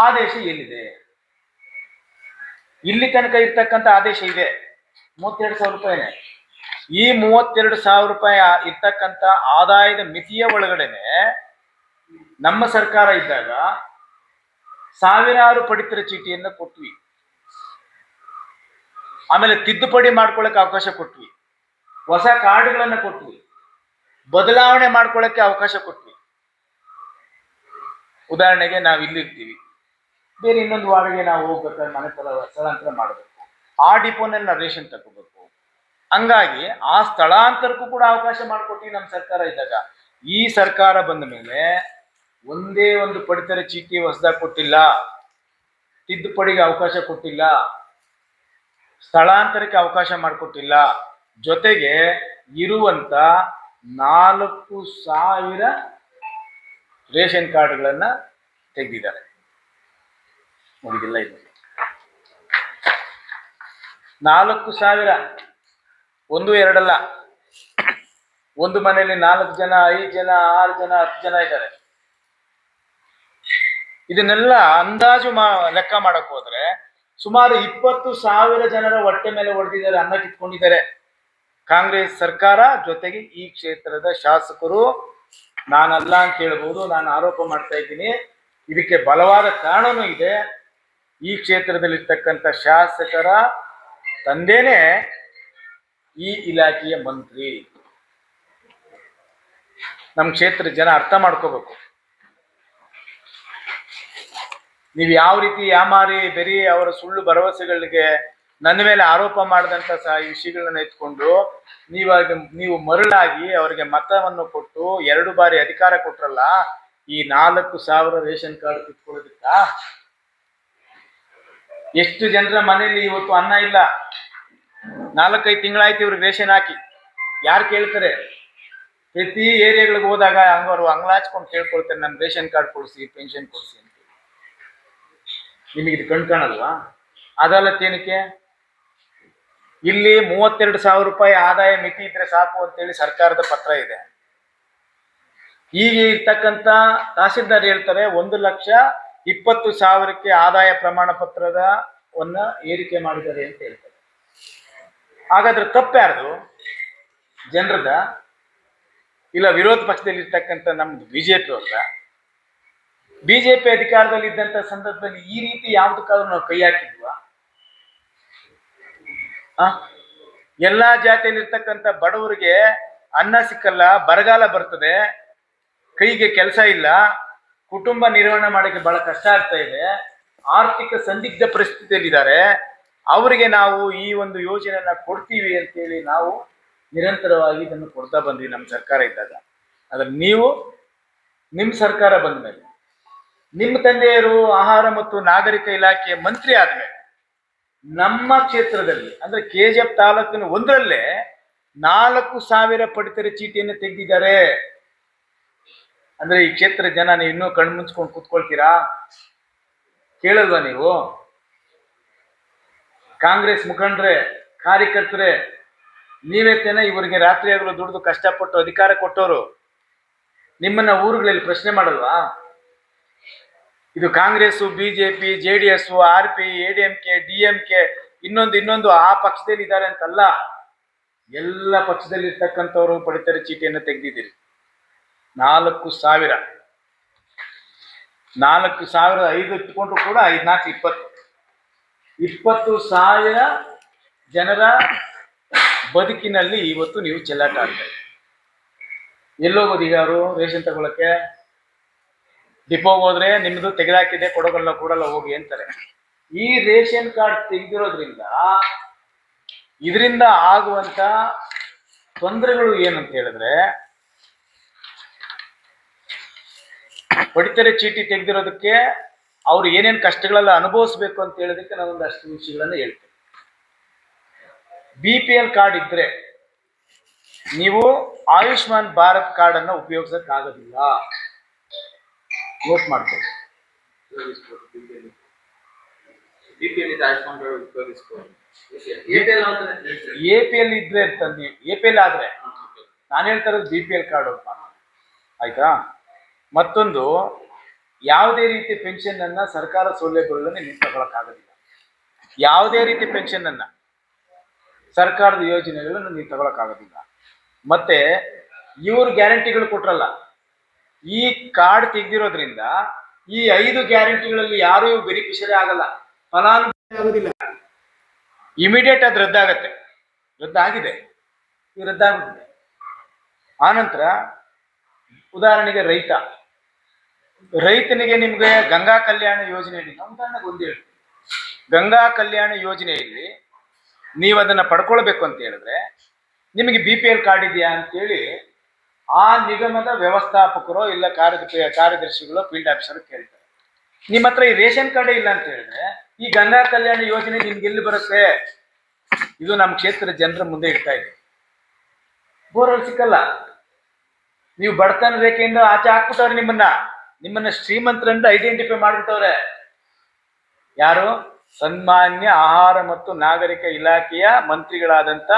S1: ಆದೇಶ ಎಲ್ಲಿದೆ? ಇಲ್ಲಿ ತನಕ ಇರ್ತಕ್ಕಂಥ ಆದೇಶ ಇದೆ 32,000. ಈ 32,000 ಇರ್ತಕ್ಕಂಥ ಆದಾಯದ ಮಿತಿಯ ಒಳಗಡೆನೆ ನಮ್ಮ ಸರ್ಕಾರ ಇದ್ದಾಗ ಸಾವಿರಾರು ಪಡಿತರ ಚೀಟಿಯನ್ನು ಕೊಟ್ವಿ, ಆಮೇಲೆ ತಿದ್ದುಪಡಿ ಮಾಡ್ಕೊಳ್ಳಕ್ಕೆ ಅವಕಾಶ ಕೊಟ್ವಿ, ಹೊಸ ಕಾರ್ಡ್ಗಳನ್ನು ಕೊಟ್ವಿ, ಬದಲಾವಣೆ ಮಾಡ್ಕೊಳ್ಳಕ್ಕೆ ಅವಕಾಶ ಕೊಟ್ವಿ. ಉದಾಹರಣೆಗೆ ನಾವು ಇಲ್ಲಿರ್ತೀವಿ, ಬೇರೆ ಇನ್ನೊಂದು ವಾರ್ಡ್ಗೆ ನಾವು ಹೋಗ್ಬೇಕಾದ್ರೆ ಮನೆ ಸ್ಥಳಾಂತರ ಮಾಡಬೇಕು, ಆ ಡಿಪೋನಲ್ಲಿ ನಾವು ರೇಷನ್ ತಗೋಬೇಕು. ಹಂಗಾಗಿ ಆ ಸ್ಥಳಾಂತರಕ್ಕೂ ಕೂಡ ಅವಕಾಶ ಮಾಡಿಕೊಟ್ವಿ ನಮ್ಮ ಸರ್ಕಾರ ಇದ್ದಾಗ. ಈ ಸರ್ಕಾರ ಬಂದ ಮೇಲೆ ಒಂದೇ ಒಂದು ಪಡಿತರ ಚೀಟಿ ಹೊಸದಾಗಿ ಕೊಟ್ಟಿಲ್ಲ, ತಿದ್ದುಪಡಿಗೆ ಅವಕಾಶ ಕೊಟ್ಟಿಲ್ಲ, ಸ್ಥಳಾಂತರಕ್ಕೆ ಅವಕಾಶ ಮಾಡಿಕೊಟ್ಟಿಲ್ಲ. ಜೊತೆಗೆ ಇರುವಂತ 4,000 ರೇಷನ್ ಕಾರ್ಡ್ಗಳನ್ನ ತೆಗೆದಿದ್ದಾರೆ. ಮುಗಿದಿಲ್ಲ ಇದು 4,000, 1, 2 ಅಲ್ಲ. ಒಂದು ಮನೆಯಲ್ಲಿ 4 ಜನ, 5 ಜನ, 6 ಜನ, 10 ಜನ ಇದ್ದಾರೆ. ಇದನ್ನೆಲ್ಲ ಅಂದಾಜು ಲೆಕ್ಕ ಮಾಡಕ್ ಹೋದ್ರೆ ಸುಮಾರು 20,000 ಜನರ ಹೊಟ್ಟೆ ಮೇಲೆ ಹೊಡೆದಿದ್ದಾರೆ, ಅನ್ನ ಕಿತ್ಕೊಂಡಿದ್ದಾರೆ ಕಾಂಗ್ರೆಸ್ ಸರ್ಕಾರ. ಜೊತೆಗೆ ಈ ಕ್ಷೇತ್ರದ ಶಾಸಕರು. ನಾನಲ್ಲ ಅಂತ ಹೇಳ್ಬೋದು, ನಾನು ಆರೋಪ ಮಾಡ್ತಾ ಇದ್ದೀನಿ. ಇದಕ್ಕೆ ಬಲವಾದ ಕಾರಣನೂ ಇದೆ. ಈ ಕ್ಷೇತ್ರದಲ್ಲಿರ್ತಕ್ಕಂಥ ಶಾಸಕರ ತಂದೆನೇ ಈ ಇಲಾಖೆಯ ಮಂತ್ರಿ. ನಮ್ಮ ಕ್ಷೇತ್ರದ ಜನ ಅರ್ಥ ಮಾಡ್ಕೋಬೇಕು. ನೀವು ಯಾವ ರೀತಿ ಯಾಮಾರಿ ಬೆರಿ ಅವರ ಸುಳ್ಳು ಭರವಸೆಗಳಿಗೆ ನನ್ನ ಮೇಲೆ ಆರೋಪ ಮಾಡಿದಂಥ ಈ ವಿಷಯಗಳನ್ನ ಎತ್ಕೊಂಡು ನೀವು ಮರಳಾಗಿ ಅವರಿಗೆ ಮತವನ್ನು ಕೊಟ್ಟು 2 ಬಾರಿ ಅಧಿಕಾರ ಕೊಟ್ರಲ್ಲ, ಈ 4,000 ರೇಷನ್ ಕಾರ್ಡ್ ಕಿತ್ಕೊಳ್ಳೋದಕ್ಕ ಎಷ್ಟು ಜನರ ಮನೆಯಲ್ಲಿ ಇವತ್ತು ಅನ್ನ ಇಲ್ಲ. 4-5 ತಿಂಗಳಾಯ್ತು ಇವ್ರಿಗೆ ರೇಷನ್ ಹಾಕಿ. ಯಾರು ಕೇಳ್ತಾರೆ? ಪ್ರತಿ ಏರಿಯಾಗಳಿಗೆ ಹೋದಾಗ ಹಂಗವ್ರು ಅಂಗ್ಲಾಚ್ಕೊಂಡು ಕೇಳ್ಕೊಳ್ತಾರೆ, ನಮ್ಗೆ ರೇಷನ್ ಕಾರ್ಡ್ ಕೊಡಿಸಿ, ಪೆನ್ಷನ್ ಕೊಡಿಸಿ ಅಂತ. ನಿಮಗೆ ಇದು ಕಾಣಲ್ವಾ? ಅದಾಲತ್ ಏನಕ್ಕೆ? ಇಲ್ಲಿ 32,000 ರೂಪಾಯಿ ಆದಾಯ ಮಿತಿ ಇದ್ರೆ ಸಾಕು ಅಂತೇಳಿ ಸರ್ಕಾರದ ಪತ್ರ ಇದೆ. ಈಗ ಇರ್ತಕ್ಕಂಥ ತಹಸೀಲ್ದಾರ್ ಹೇಳ್ತಾರೆ 1,20,000ಕ್ಕೆ ಆದಾಯ ಪ್ರಮಾಣ ಪತ್ರದವನ್ನ ಏರಿಕೆ ಮಾಡಿದ್ದಾರೆ ಅಂತ ಹೇಳ್ತಾರೆ. ಹಾಗಾದ್ರೆ ತಪ್ಪು ಯಾರ್ದು? ಜನರದ? ಇಲ್ಲ ವಿರೋಧ ಪಕ್ಷದಲ್ಲಿ ಇರ್ತಕ್ಕಂಥ ನಮ್ದು ಬಿಜೆಪಿ ಅವ್ರದ? ಬಿಜೆಪಿ ಅಧಿಕಾರದಲ್ಲಿ ಇದ್ದಂಥ ಸಂದರ್ಭದಲ್ಲಿ ಈ ರೀತಿ ಯಾವುದಕ್ಕಾದ್ರೂ ನಾವು ಕೈ ಹಾಕಿದ್ವಾ? ಎಲ್ಲಾ ಜಾತಿಯಲ್ಲಿ ಇರ್ತಕ್ಕಂಥ ಬಡವರಿಗೆ ಅನ್ನ ಸಿಕ್ಕಲ್ಲ, ಬರಗಾಲ ಬರ್ತದೆ, ಕೈಗೆ ಕೆಲಸ ಇಲ್ಲ, ಕುಟುಂಬ ನಿರ್ವಹಣೆ ಮಾಡೋಕ್ಕೆ ಬಹಳ ಕಷ್ಟ ಆಗ್ತಾ ಇದೆ, ಆರ್ಥಿಕ ಸಂದಿಗ್ಧ ಪರಿಸ್ಥಿತಿಯಲ್ಲಿದ್ದಾರೆ. ಅವರಿಗೆ ನಾವು ಈ ಒಂದು ಯೋಜನೆಯನ್ನ ಕೊಡ್ತೀವಿ ಅಂತೇಳಿ ನಾವು ನಿರಂತರವಾಗಿ ಇದನ್ನು ಕೊಡ್ತಾ ಬಂದ್ವಿ ನಮ್ಮ ಸರ್ಕಾರ ಇದ್ದಾಗ. ಆದ್ರೆ ನೀವು ನಿಮ್ಮ ಸರ್ಕಾರ ಬಂದ ಮೇಲೆ, ನಿಮ್ಮ ತಂದೆಯರು ಆಹಾರ ಮತ್ತು ನಾಗರಿಕ ಇಲಾಖೆಯ ಮಂತ್ರಿ ಆದ್ಮೇಲೆ ನಮ್ಮ ಕ್ಷೇತ್ರದಲ್ಲಿ ಅಂದ್ರೆ KGF ತಾಲೂಕಿನ ಒಂದರಲ್ಲೇ 4,000 ಪಡಿತರ ಚೀಟಿಯನ್ನು ತೆಗೆದಿದ್ದಾರೆ. ಅಂದ್ರೆ ಈ ಕ್ಷೇತ್ರ ಜನ ನೀವು ಇನ್ನೂ ಕಣ್ಮುಂಚ್ಕೊಂಡು ಕೂತ್ಕೊಳ್ತೀರಾ? ಕೇಳಲ್ವಾ ನೀವು? ಕಾಂಗ್ರೆಸ್ ಮುಖಂಡ್ರೆ, ಕಾರ್ಯಕರ್ತರೆ, ನೀವೇತೇನ ಇವರಿಗೆ ರಾತ್ರಿ ಆಗಲು ದುಡಿದು ಕಷ್ಟಪಟ್ಟು ಅಧಿಕಾರ ಕೊಟ್ಟವರು? ನಿಮ್ಮನ್ನ ಊರುಗಳಲ್ಲಿ ಪ್ರಶ್ನೆ ಮಾಡಲ್ವಾ? ಇದು Congress, BJP, JDS, RP, ADMK, DMK ಇನ್ನೊಂದು ಆ ಪಕ್ಷದಲ್ಲಿ ಇದ್ದಾರೆ ಅಂತಲ್ಲ, ಎಲ್ಲ ಪಕ್ಷದಲ್ಲಿ ಇರ್ತಕ್ಕಂಥವ್ರು ಪಡಿತರ ಚೀಟಿಯನ್ನು ತೆಗೆದಿದ್ದೀರಿ. 4,000 5 ಇಟ್ಕೊಂಡ್ರು ಕೂಡ 5-4 20,000 ಜನರ ಬದುಕಿನಲ್ಲಿ ಇವತ್ತು ನೀವು ಚೆಲ್ಲಾಟ ಆಡ್ತಾರೆ. ಎಲ್ಲೋಗೋದೀಗ ಅವರು ರೇಷನ್ ತಗೊಳಕ್ಕೆ? ಡಿಪೋಗೆ ಹೋದ್ರೆ ನಿಮ್ದು ತೆಗೆದಾಕಿದೆ, ಕೊಡಲ್ಲ ಹೋಗಿ ಅಂತಾರೆ. ಈ ರೇಷನ್ ಕಾರ್ಡ್ ತೆಗೆದಿರೋದ್ರಿಂದ ಇದರಿಂದ ಆಗುವಂತ ತೊಂದರೆಗಳು ಏನಂತ ಹೇಳಿದ್ರೆ, ಪಡಿತರ ಚೀಟಿ ತೆಗೆದಿರೋದಕ್ಕೆ ಅವ್ರು ಏನೇನು ಕಷ್ಟಗಳೆಲ್ಲ ಅನುಭವಿಸ್ಬೇಕು ಅಂತ ಹೇಳೋದಕ್ಕೆ ನಾನೊಂದಷ್ಟು ವಿಷಯಗಳನ್ನ ಹೇಳ್ತೇನೆ. BPL ಕಾರ್ಡ್ ಇದ್ರೆ ನೀವು ಆಯುಷ್ಮಾನ್ ಭಾರತ್ ಕಾರ್ಡ್ ಅನ್ನ ಉಪಯೋಗಿಸಕ್ಕಾಗೋದಿಲ್ಲ. ನೋಟ್ ಮಾಡ್ಕೊಳ್ಳಿ. APL ಇದ್ರೆ ಅಂತಂದು APL ಆದ್ರೆ ನಾನು ಹೇಳ್ತಾ ಇರೋದು BPL ಕಾರ್ಡ್ ಅಂತ, ಆಯ್ತಾ? ಮತ್ತೊಂದು, ಯಾವುದೇ ರೀತಿ ಪೆನ್ಷನ್ ಅನ್ನ ಸರ್ಕಾರ ಸೌಲಭ್ಯಗಳನ್ನು ನೀವು ತಗೊಳಕ್ಕಾಗೋದಿಲ್ಲ. ಯಾವುದೇ ರೀತಿ ಪೆನ್ಷನ್ ಅನ್ನ ಸರ್ಕಾರದ ಯೋಜನೆಗಳನ್ನು ನೀವು ತಗೊಳಕ್ಕಾಗೋದಿಲ್ಲ. ಮತ್ತೆ ಇವರು ಗ್ಯಾರಂಟಿಗಳು ಕೊಟ್ರಲ್ಲ, ಈ ಕಾರ್ಡ್ ತೆಗೆದಿರೋದ್ರಿಂದ ಈ 5 ಗ್ಯಾರಂಟಿಗಳಲ್ಲಿ ಯಾರು ಬೆನಿಫಿಷರಿ ಆಗಲ್ಲ, ಫಲಾನುಭವಿ ಆಗೋದಿಲ್ಲ. ಇಮಿಡಿಯೇಟ್ ಅದು ರದ್ದಾಗತ್ತೆ. ರದ್ದಾಗಿದೆ, ಈಗ ರದ್ದಾಗುತ್ತೆ. ಆನಂತರ ಉದಾಹರಣೆಗೆ ರೈತನಿಗೆ ನಿಮ್ಗೆ ಗಂಗಾ ಕಲ್ಯಾಣ ಯೋಜನೆಯಲ್ಲಿ, ಉದಾಹರಣೆಗೆ ಒಂದು ಹೇಳ್ತೀನಿ, ಗಂಗಾ ಕಲ್ಯಾಣ ಯೋಜನೆಯಲ್ಲಿ ನೀವು ಅದನ್ನ ಪಡ್ಕೊಳ್ಬೇಕು ಅಂತ ಹೇಳಿದ್ರೆ ನಿಮಗೆ BPL ಕಾರ್ಡ್ ಇದೆಯಾ ಅಂತೇಳಿ ಆ ನಿಗಮದ ವ್ಯವಸ್ಥಾಪಕರು ಇಲ್ಲ ಕಾರ್ಯದರ್ಶಿಗಳು ಫೀಲ್ಡ್ ಆಫೀಸರ್ ಕೇಳ್ತಾರೆ. ನಿಮ್ಮ ಹತ್ರ ಈ ರೇಷನ್ ಕಾರ್ಡೇ ಇಲ್ಲ ಅಂತ ಹೇಳಿದ್ರೆ ಈ ಗಂಗಾ ಕಲ್ಯಾಣ ಯೋಜನೆ ನಿಮ್ಗೆ ಎಲ್ಲಿ ಬರುತ್ತೆ? ಇದು ನಮ್ಮ ಕ್ಷೇತ್ರದ ಜನರ ಮುಂದೆ ಇಡ್ತಾ ಇದೆ. ಬೋರ್ವೆಲ್ ಸಿಕ್ಕಲ್ಲ, ನೀವು ಬಡತನ ರೇಖೆಯಿಂದ ಆಚೆ ಹಾಕ್ಬಿಟ್ಟವ್ರೆ, ನಿಮ್ಮನ್ನ ಶ್ರೀಮಂತರಿಂದ ಐಡೆಂಟಿಫೈ ಮಾಡ್ಬಿಟ್ಟವ್ರೆ. ಯಾರು? ಸನ್ಮಾನ್ಯ ಆಹಾರ ಮತ್ತು ನಾಗರಿಕ ಇಲಾಖೆಯ ಮಂತ್ರಿಗಳಾದಂಥ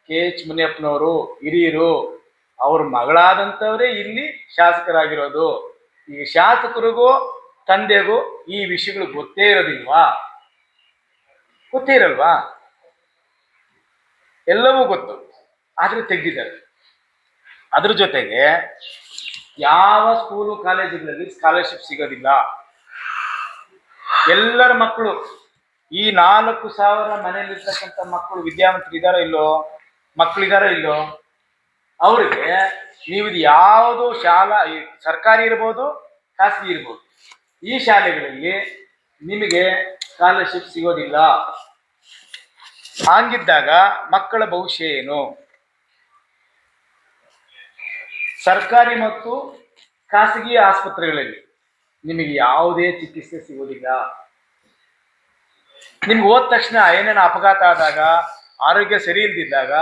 S1: KH ಮುನಿಯಪ್ಪನವರು, ಹಿರಿಯರು, ಅವ್ರ ಮಗಳಾದಂಥವರೇ ಇಲ್ಲಿ ಶಾಸಕರಾಗಿರೋದು. ಈಗ ಶಾಸಕರಿಗೂ ತಂದೆಗೂ ಈ ವಿಷಯಗಳು ಗೊತ್ತೇ ಇರೋದಿಲ್ವಾ? ಗೊತ್ತೇ ಇರಲ್ವಾ? ಎಲ್ಲವೂ ಗೊತ್ತು, ಆದ್ರೆ ತೆಗೆದಿದ್ದಾರೆ. ಅದ್ರ ಜೊತೆಗೆ ಯಾವ ಸ್ಕೂಲು ಕಾಲೇಜುಗಳಲ್ಲಿ ಸ್ಕಾಲರ್ಶಿಪ್ ಸಿಗೋದಿಲ್ಲ. ಎಲ್ಲರ ಮಕ್ಕಳು, ಈ 4,000 ಮನೆಯಲ್ಲಿರ್ತಕ್ಕಂಥ ಮಕ್ಕಳು ವಿದ್ಯಾವಂತರು ಇದ್ದಾರೋ ಇಲ್ಲೋ? ಮಕ್ಕಳಿದಾರೋ ಇಲ್ಲೋ? ಅವರಿಗೆ ನೀವು ಇದು ಯಾವುದು ಶಾಲಾ ಸರ್ಕಾರಿ ಇರ್ಬೋದು, ಖಾಸಗಿ ಇರ್ಬೋದು, ಈ ಶಾಲೆಗಳಲ್ಲಿ ನಿಮಗೆ ಸ್ಕಾಲರ್ಶಿಪ್ ಸಿಗೋದಿಲ್ಲ. ಹಾಗಿದ್ದಾಗ ಮಕ್ಕಳ ಭವಿಷ್ಯ ಏನು? ಸರ್ಕಾರಿ ಮತ್ತು ಖಾಸಗಿ ಆಸ್ಪತ್ರೆಗಳಲ್ಲಿ ನಿಮಗೆ ಯಾವುದೇ ಚಿಕಿತ್ಸೆ ಸಿಗೋದಿಲ್ಲ. ನಿಮ್ಗೆ ಹೋದ ತಕ್ಷಣ ಏನೇನು ಅಪಘಾತ ಆದಾಗ, ಆರೋಗ್ಯ ಸರಿ ಇಲ್ದಿದ್ದಾಗ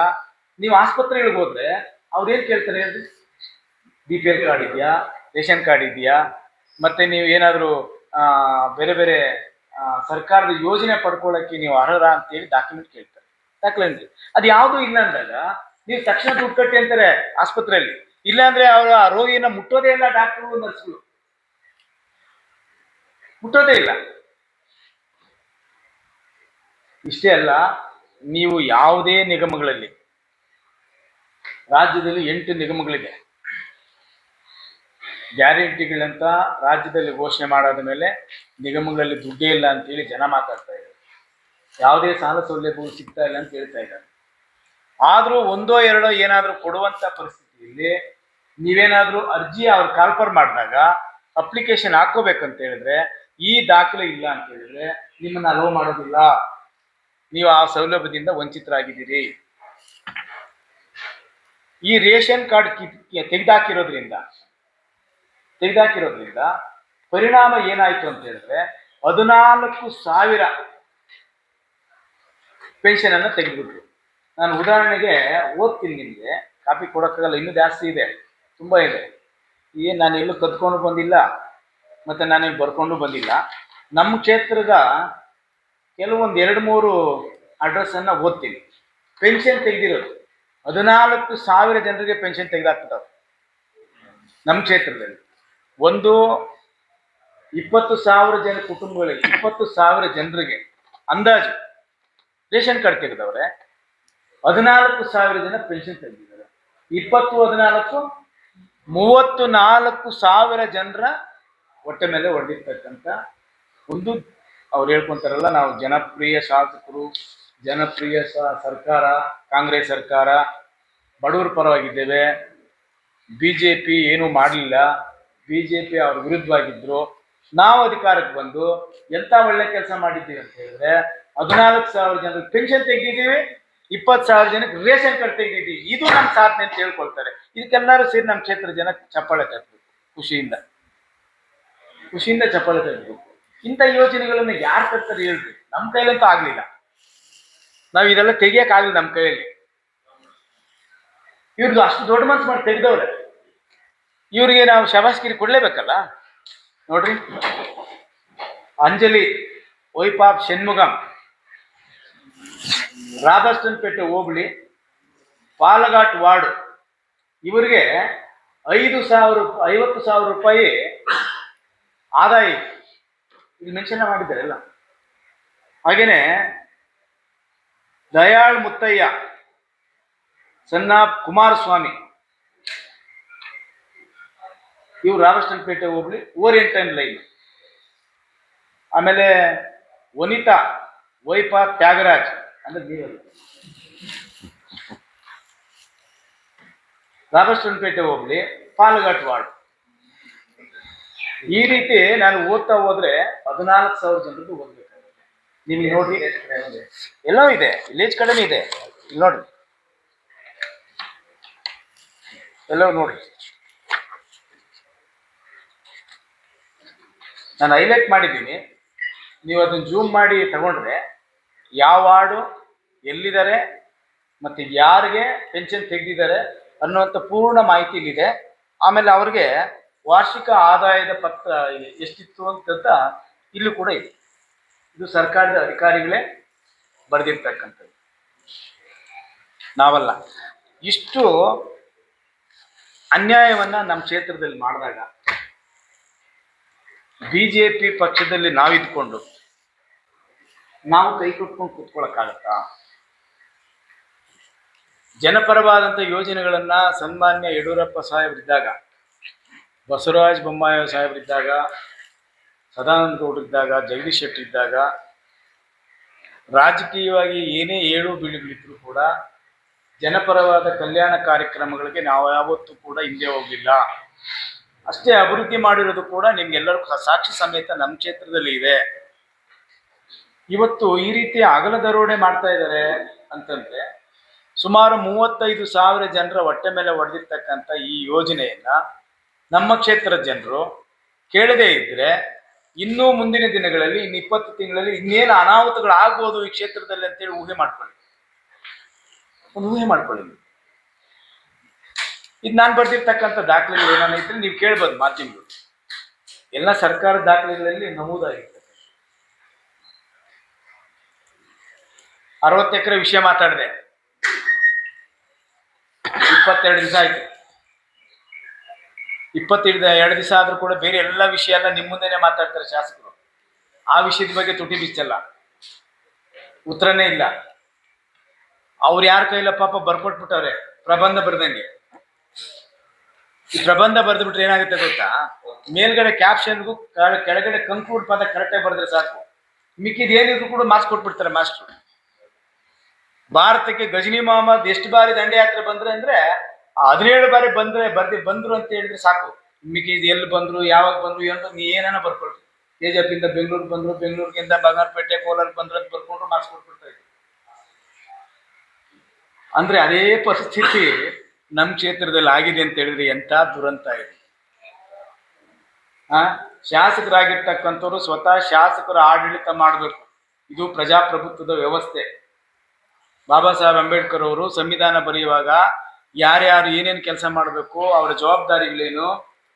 S1: ನೀವು ಆಸ್ಪತ್ರೆಗಳಿಗೆ ಹೋದ್ರೆ ಅವ್ರೇನು ಕೇಳ್ತಾರೆ ಹೇಳಿ? BPL ಕಾರ್ಡ್ ಇದೆಯಾ, ರೇಷನ್ ಕಾರ್ಡ್ ಇದೆಯಾ, ಮತ್ತೆ ನೀವು ಏನಾದರೂ ಬೇರೆ ಬೇರೆ ಸರ್ಕಾರದ ಯೋಜನೆ ಪಡ್ಕೊಳ್ಳೋಕ್ಕೆ ನೀವು ಅರ್ಹರ ಅಂತೇಳಿ ಡಾಕ್ಯುಮೆಂಟ್ ಕೇಳ್ತಾರೆ, ದಾಖಲೆ. ಅದು ಯಾವುದೂ ಇಲ್ಲ ಅಂದಾಗ ನೀವು ತಕ್ಷಣ ದುಡ್ಡು ಕಟ್ಟಿ ಅಂತಾರೆ ಆಸ್ಪತ್ರೆಯಲ್ಲಿ. ಇಲ್ಲಾಂದ್ರೆ ಅವರ ರೋಗಿಯನ್ನ ಮುಟ್ಟೋದೇ ಇಲ್ಲ, ಡಾಕ್ಟರ್ಗಳು ನರ್ಸ್ಗಳು ಮುಟ್ಟೋದೇ ಇಲ್ಲ. ಇಷ್ಟೇ ಅಲ್ಲ, ನೀವು ಯಾವುದೇ ನಿಗಮಗಳಲ್ಲಿ, ರಾಜ್ಯದಲ್ಲಿ 8 ನಿಗಮಗಳಿದೆ, ಗ್ಯಾರಂಟಿಗಳಂತ ರಾಜ್ಯದಲ್ಲಿ ಘೋಷಣೆ ಮಾಡಾದ ಮೇಲೆ ನಿಗಮಗಳಲ್ಲಿ ದುಡ್ಡೇ ಇಲ್ಲ ಅಂತೇಳಿ ಜನ ಮಾತಾಡ್ತಾ ಇದ್ದಾರೆ. ಯಾವುದೇ ಸಾಲ ಸೌಲಭ್ಯಗಳು ಸಿಗ್ತಾ ಇಲ್ಲ ಅಂತ ಹೇಳ್ತಾ ಇದ್ದಾರೆ. ಆದರೂ ಒಂದೋ ಎರಡೋ ಏನಾದರೂ ಕೊಡುವಂಥ ಪರಿಸ್ಥಿತಿಯಲ್ಲಿ ನೀವೇನಾದರೂ ಅರ್ಜಿ ಅವ್ರು ಕಾಲ್ಫರ್ ಮಾಡಿದಾಗ ಅಪ್ಲಿಕೇಶನ್ ಹಾಕೋಬೇಕಂತ ಹೇಳಿದ್ರೆ ಈ ದಾಖಲೆ ಇಲ್ಲ ಅಂತ ಹೇಳಿದ್ರೆ ನಿಮ್ಮನ್ನು ಅಲೋ ಮಾಡೋದಿಲ್ಲ. ನೀವು ಆ ಸೌಲಭ್ಯದಿಂದ ವಂಚಿತರಾಗಿದ್ದೀರಿ. ಈ ರೇಷನ್ ಕಾರ್ಡ್ ತೆಗೆದಾಕಿರೋದ್ರಿಂದ ಪರಿಣಾಮ ಏನಾಯ್ತು ಅಂತ ಹೇಳಿದ್ರೆ 14,000 ಪೆನ್ಷನ್ ಅನ್ನು ತೆಗೆದುಬಿಟ್ರು. ನಾನು ಉದಾಹರಣೆಗೆ ಓದ್ತೀನಿ, ನಿಮಗೆ ಕಾಪಿ ಕೊಡೋಕ್ಕಾಗಲ್ಲ, ಇನ್ನೂ ಜಾಸ್ತಿ ಇದೆ, ತುಂಬ ಇದೆ. ನಾನು ಎಲ್ಲೂ ಕದ್ಕೊಂಡು ಬಂದಿಲ್ಲ, ಮತ್ತು ನಾನೇನು ಬರ್ಕೊಂಡು ಬಂದಿಲ್ಲ. ನಮ್ಮ ಕ್ಷೇತ್ರದ ಕೆಲವೊಂದು 2-3 ಅಡ್ರೆಸ್ಸನ್ನು ಓದ್ತೀನಿ. ಪೆನ್ಷನ್ ತೆಗೆದಿರೋದು 14,000 ಜನರಿಗೆ ಪೆನ್ಷನ್ ತೆಗೆದಾಕ್ಬಿಟ್ಟವ್ರು ನಮ್ಮ ಕ್ಷೇತ್ರದಲ್ಲಿ. ಒಂದು 20,000 ಜನ ಕುಟುಂಬಗಳಿಗೆ, 20,000 ಜನರಿಗೆ ಅಂದಾಜು ರೇಷನ್ ಕಾರ್ಡ್ ತೆಗೆದವ್ರೆ. 14,000 ಜನ ಪೆನ್ಷನ್ ತೆಗೆದಿದ್ದಾರೆ. 20, 14, 34,000 ಜನರ ಹೊಟ್ಟೆ ಮೇಲೆ ಹೊಡೆದಿರ್ತಕ್ಕಂಥ ಒಂದು, ಅವ್ರು ಹೇಳ್ಕೊಂತಾರಲ್ಲ, ನಾವು ಜನಪ್ರಿಯ ಶಾಸಕರು, ಜನಪ್ರಿಯ ಸರ್ಕಾರ, ಕಾಂಗ್ರೆಸ್ ಸರ್ಕಾರ, ಬಡವರ ಪರವಾಗಿದ್ದೇವೆ, BJP ಏನೂ ಮಾಡಲಿಲ್ಲ, BJP ಅವ್ರ ವಿರುದ್ಧವಾಗಿದ್ರು, ನಾವು ಅಧಿಕಾರಕ್ಕೆ ಬಂದು ಎಂಥ ಒಳ್ಳೆ ಕೆಲಸ ಮಾಡಿದ್ದೀವಿ ಅಂತ ಹೇಳಿದ್ರೆ 14,000 ಜನರಿಗೆ ಪೆನ್ಷನ್ ತೆಗೆದಿದ್ದೀವಿ, 20,000 ಜನಕ್ಕೆ ರೇಷನ್ ಕಾರ್ಡ್ ತೆಗೆದಿದ್ದೀವಿ. ಇದು ನಮ್ಮ ಸಾಧನೆ ಅಂತ ಹೇಳ್ಕೊಳ್ತಾರೆ. ಇದಕ್ಕೆಲ್ಲರೂ ಸೇರಿ ನಮ್ಮ ಕ್ಷೇತ್ರ ಜನ ಚಪ್ಪಾಳೆ ತಟ್ಟಬೇಕು, ಖುಷಿಯಿಂದ ಚಪ್ಪಾಳೆ ತಟ್ಟಬೇಕು. ಇಂಥ ಯೋಜನೆಗಳನ್ನು ಯಾರು ತರ್ತಾರೆ ಹೇಳ್ರಿ? ನಮ್ಮ ಕೈಲಂತೂ ಆಗಲಿಲ್ಲ. ನಾವು ಇದೆಲ್ಲ ತೆಗಿಯೋಕ್ಕಾಗಲಿಲ್ಲ ನಮ್ಮ ಕೈಯಲ್ಲಿ. ಇವ್ರದ್ದು ಅಷ್ಟು ದೊಡ್ಡ ಮನಸ್ಸು ಮಾಡಿ ತೆಗೆದವ್ರೆ, ಇವ್ರಿಗೆ ನಾವು ಶಬಾಷ್ಗಿರಿ ಕೊಡಲೇಬೇಕಲ್ಲ. ನೋಡ್ರಿ, ಅಂಜಲಿ ವೈಪಾಪ್ ಷಣ್ಮುಗಂ, ರಾಧಾಸ್ಟನ್ಪೇಟೆ ಹೋಬಳಿ, ಪಾಲಘಾಟ್ ವಾರ್ಡು, ಇವರಿಗೆ 50,000 ರೂಪಾಯಿ ಆದಾಯ ಇಲ್ಲಿ ಮೆನ್ಷನ್ ಮಾಡಿದ್ದಾರೆ ಎಲ್ಲ. ಹಾಗೇನೆ ದಯಾಳ್ ಮುತ್ತಯ್ಯ, ಸಣ್ಣ ಕುಮಾರಸ್ವಾಮಿ, ಇವರು ರಾಧಾಸ್ಟನ್ಪೇಟೆ ಹೋಬಳಿ, ಓರಿಯೆಂಟಲ್ ಲೈನ್. ಆಮೇಲೆ ವನಿತಾ ವೈಪಾಪ್ ತ್ಯಾಗರಾಜ್ ಅಂದ್ರೆ ನೀವಲ್ಲ, ರಾಧಾಸ್ಟನ್ಪೇಟೆ ಹೋಬಳಿ, ಪಾಲಘಾಟ್ ವಾರ್ಡ್. ಈ ರೀತಿ ನಾನು ಓದ್ತಾ ಹೋದ್ರೆ 14,000 ಜನರದ್ದು ಓದ್ಬೇಕಾಗುತ್ತೆ. ನಿಮ್ಗೆ ನೋಡ್ರಿ, ಎಲ್ಲೋ ಇದೆ, ವಿಲೇಜ್ ಕಡೆನೂ ಇದೆ. ಇಲ್ಲಿ ನೋಡ್ರಿ, ಎಲ್ಲೋ ನೋಡ್ರಿ, ನಾನು ಹೈಲೈಟ್ ಮಾಡಿದ್ದೀನಿ. ನೀವು ಅದನ್ನು ಜೂಮ್ ಮಾಡಿ ತಗೊಂಡ್ರೆ ಯಾವ ವಾರ್ಡು ಎಲ್ಲಿದ್ದಾರೆ ಮತ್ತು ಯಾರಿಗೆ ಪೆನ್ಷನ್ ತೆಗೆದಿದ್ದಾರೆ ಅನ್ನುವಂಥ ಪೂರ್ಣ ಮಾಹಿತಿ ಇಲ್ಲಿದೆ. ಆಮೇಲೆ ಅವ್ರಿಗೆ ವಾರ್ಷಿಕ ಆದಾಯದ ಪತ್ರ ಎಷ್ಟಿತ್ತು ಅಂತ ಇಲ್ಲೂ ಕೂಡ ಇದೆ. ಇದು ಸರ್ಕಾರದ ಅಧಿಕಾರಿಗಳೇ ಬರೆದಿರ್ತಕ್ಕಂಥದ್ದು, ನಾವಲ್ಲ. ಇಷ್ಟು ಅನ್ಯಾಯವನ್ನು ನಮ್ಮ ಕ್ಷೇತ್ರದಲ್ಲಿ ಮಾಡಿದಾಗ BJP ಪಕ್ಷದಲ್ಲಿ ನಾವಿದ್ಕೊಂಡು ನಾವು ಕೈ ಕೊಟ್ಕೊಂಡು ಕೂತ್ಕೊಳ್ಳೋಕ್ಕಾಗತ್ತಾ? ಜನಪರವಾದಂಥ ಯೋಜನೆಗಳನ್ನ ಸನ್ಮಾನ್ಯ ಯಡಿಯೂರಪ್ಪ ಸಾಹೇಬರಿದ್ದಾಗ, ಬಸವರಾಜ ಬೊಮ್ಮಾಯಿ ಸಾಹೇಬರಿದ್ದಾಗ, ಸದಾನಂದ ಗೌಡರಿದ್ದಾಗ, ಜಗದೀಶ್ ಶೆಟ್ಟರ್ ಇದ್ದಾಗ, ರಾಜಕೀಯವಾಗಿ ಏನೇ ಏಳು ಬೀಳುಗಳಿದ್ರು ಕೂಡ ಜನಪರವಾದ ಕಲ್ಯಾಣ ಕಾರ್ಯಕ್ರಮಗಳಿಗೆ ನಾವು ಯಾವತ್ತೂ ಕೂಡ ಹಿಂದೆ ಹೋಗಲಿಲ್ಲ. ಅಷ್ಟೇ ಅಭಿವೃದ್ಧಿ ಮಾಡಿರೋದು ಕೂಡ ನಿಮ್ಗೆಲ್ಲರಿಗೂ ಸಾಕ್ಷಿ ಸಮೇತ ನಮ್ಮ ಕ್ಷೇತ್ರದಲ್ಲಿ ಇದೆ. ಇವತ್ತು ಈ ರೀತಿ ಅಗಲ ದರೋಡೆ ಮಾಡ್ತಾ ಇದ್ದಾರೆ ಅಂತಂದ್ರೆ ಸುಮಾರು 35,000 ಜನರ ಹೊಟ್ಟೆ ಮೇಲೆ ಹೊಡೆದಿರ್ತಕ್ಕಂಥ ಈ ಯೋಜನೆಯನ್ನ ನಮ್ಮ ಕ್ಷೇತ್ರದ ಜನರು ಕೇಳದೇ ಇದ್ರೆ ಇನ್ನೂ ಮುಂದಿನ ದಿನಗಳಲ್ಲಿ ಇನ್ನು 20 ತಿಂಗಳಲ್ಲಿ ಇನ್ನೇನು ಅನಾಹುತಗಳಾಗ್ಬೋದು ಈ ಕ್ಷೇತ್ರದಲ್ಲಿ ಅಂತೇಳಿ ಊಹೆ ಮಾಡ್ಕೊಳ್ಳಿ. ಒಂದು ಊಹೆ ಮಾಡ್ಕೊಳ್ಳಿ. ಇದು ನಾನು ಬರ್ದಿರ್ತಕ್ಕಂಥ ದಾಖಲೆಗಳು ಏನಾನ ಇದ್ರೆ ನೀವು ಕೇಳ್ಬೋದು ಮಾಧ್ಯಮಗಳು. ಎಲ್ಲ ಸರ್ಕಾರದ ದಾಖಲೆಗಳಲ್ಲಿ ನಮೂದಾಗಿರ್ತದೆ. 60 ಎಕರೆ ವಿಷಯ ಮಾತಾಡಿದೆ, 22 ದಿವಸ ಆಯ್ತು. 22 ದಿವಸ ಆದ್ರೂ ಕೂಡ ಬೇರೆ ಎಲ್ಲ ವಿಷಯ ಎಲ್ಲ ನಿಮ್ಮ ಮುಂದೆನೆ ಮಾತಾಡ್ತಾರೆ ಶಾಸಕರು. ಆ ವಿಷಯದ ಬಗ್ಗೆ ತುಟಿ ಬಿಚ್ಚಲ್ಲ, ಉತ್ತರನೇ ಇಲ್ಲ. ಅವ್ರು ಯಾರ ಕೈಲ ಪಾಪ ಬರ್ಕೊಟ್ಬಿಟ್ಟವ್ರೆ ಪ್ರಬಂಧ ಬರ್ದಂಗೆ. ಈ ಪ್ರಬಂಧ ಬರೆದ್ಬಿಟ್ರೆ ಏನಾಗುತ್ತೆ ಗೊತ್ತಾ, ಮೇಲ್ಗಡೆ ಕ್ಯಾಪ್ಷನ್ಗೂ ಕೆಳಗಡೆ ಕಂಕ್ಲೂಡ್ ಪದ ಕರೆಕ್ಟಾಗಿ ಬರೆದ್ರೆ ಸಾಕು, ಮಿಕ್ಕಿದ ಏನಿದ್ರು ಕೂಡ ಮಾರ್ಕ್ಸ್ ಕೊಟ್ಬಿಡ್ತಾರೆ ಮಾಸ್ಟ್ರು. ಭಾರತಕ್ಕೆ ಗಜನಿ ಮೊಹಮ್ಮದ್ ಎಷ್ಟು ಬಾರಿ ದಂಡಯಾತ್ರೆ ಬಂದ್ರೆ ಅಂದ್ರೆ 17 ಬಾರಿ ಬಂದ್ರು ಅಂತ ಹೇಳಿದ್ರೆ ಸಾಕು. ಮಿಕ್ಕಿದ ಎಲ್ಲಿ ಬಂದ್ರು, ಯಾವಾಗ ಬಂದ್ರು, ಏನಾನ ಬರ್ಕೊಳ್ರಿ. KGF ಇಂದ ಬೆಂಗಳೂರಿಗೆ ಬಂದ್ರು, ಬೆಂಗಳೂರಿಗಿಂದ ಬಂಗಾರಪೇಟೆ, ಕೋಲಾರ ಬಂದ್ರು ಅಂತ ಬರ್ಕೊಂಡ್ರು ಮಾರ್ಕ್ಸ್ ಕೊಟ್ಬಿಡ್ತಾರೆ. ಅಂದ್ರೆ ಅದೇ ಪರಿಸ್ಥಿತಿ ನಮ್ಮ ಕ್ಷೇತ್ರದಲ್ಲಿ ಆಗಿದೆ ಅಂತ ಹೇಳಿದ್ರೆ ಎಂತ ದುರಂತ ಇದೆ. ಶಾಸಕರಾಗಿರ್ತಕ್ಕಂಥವ್ರು ಸ್ವತಃ ಶಾಸಕರ ಆಡಳಿತ ಮಾಡಬೇಕು. ಇದು ಪ್ರಜಾಪ್ರಭುತ್ವದ ವ್ಯವಸ್ಥೆ. ಬಾಬಾ ಸಾಹೇಬ್ ಅಂಬೇಡ್ಕರ್ ಅವರು ಸಂವಿಧಾನ ಬರೆಯುವಾಗ ಯಾರ್ಯಾರು ಏನೇನು ಕೆಲಸ ಮಾಡಬೇಕು, ಅವರ ಜವಾಬ್ದಾರಿಗಳೇನು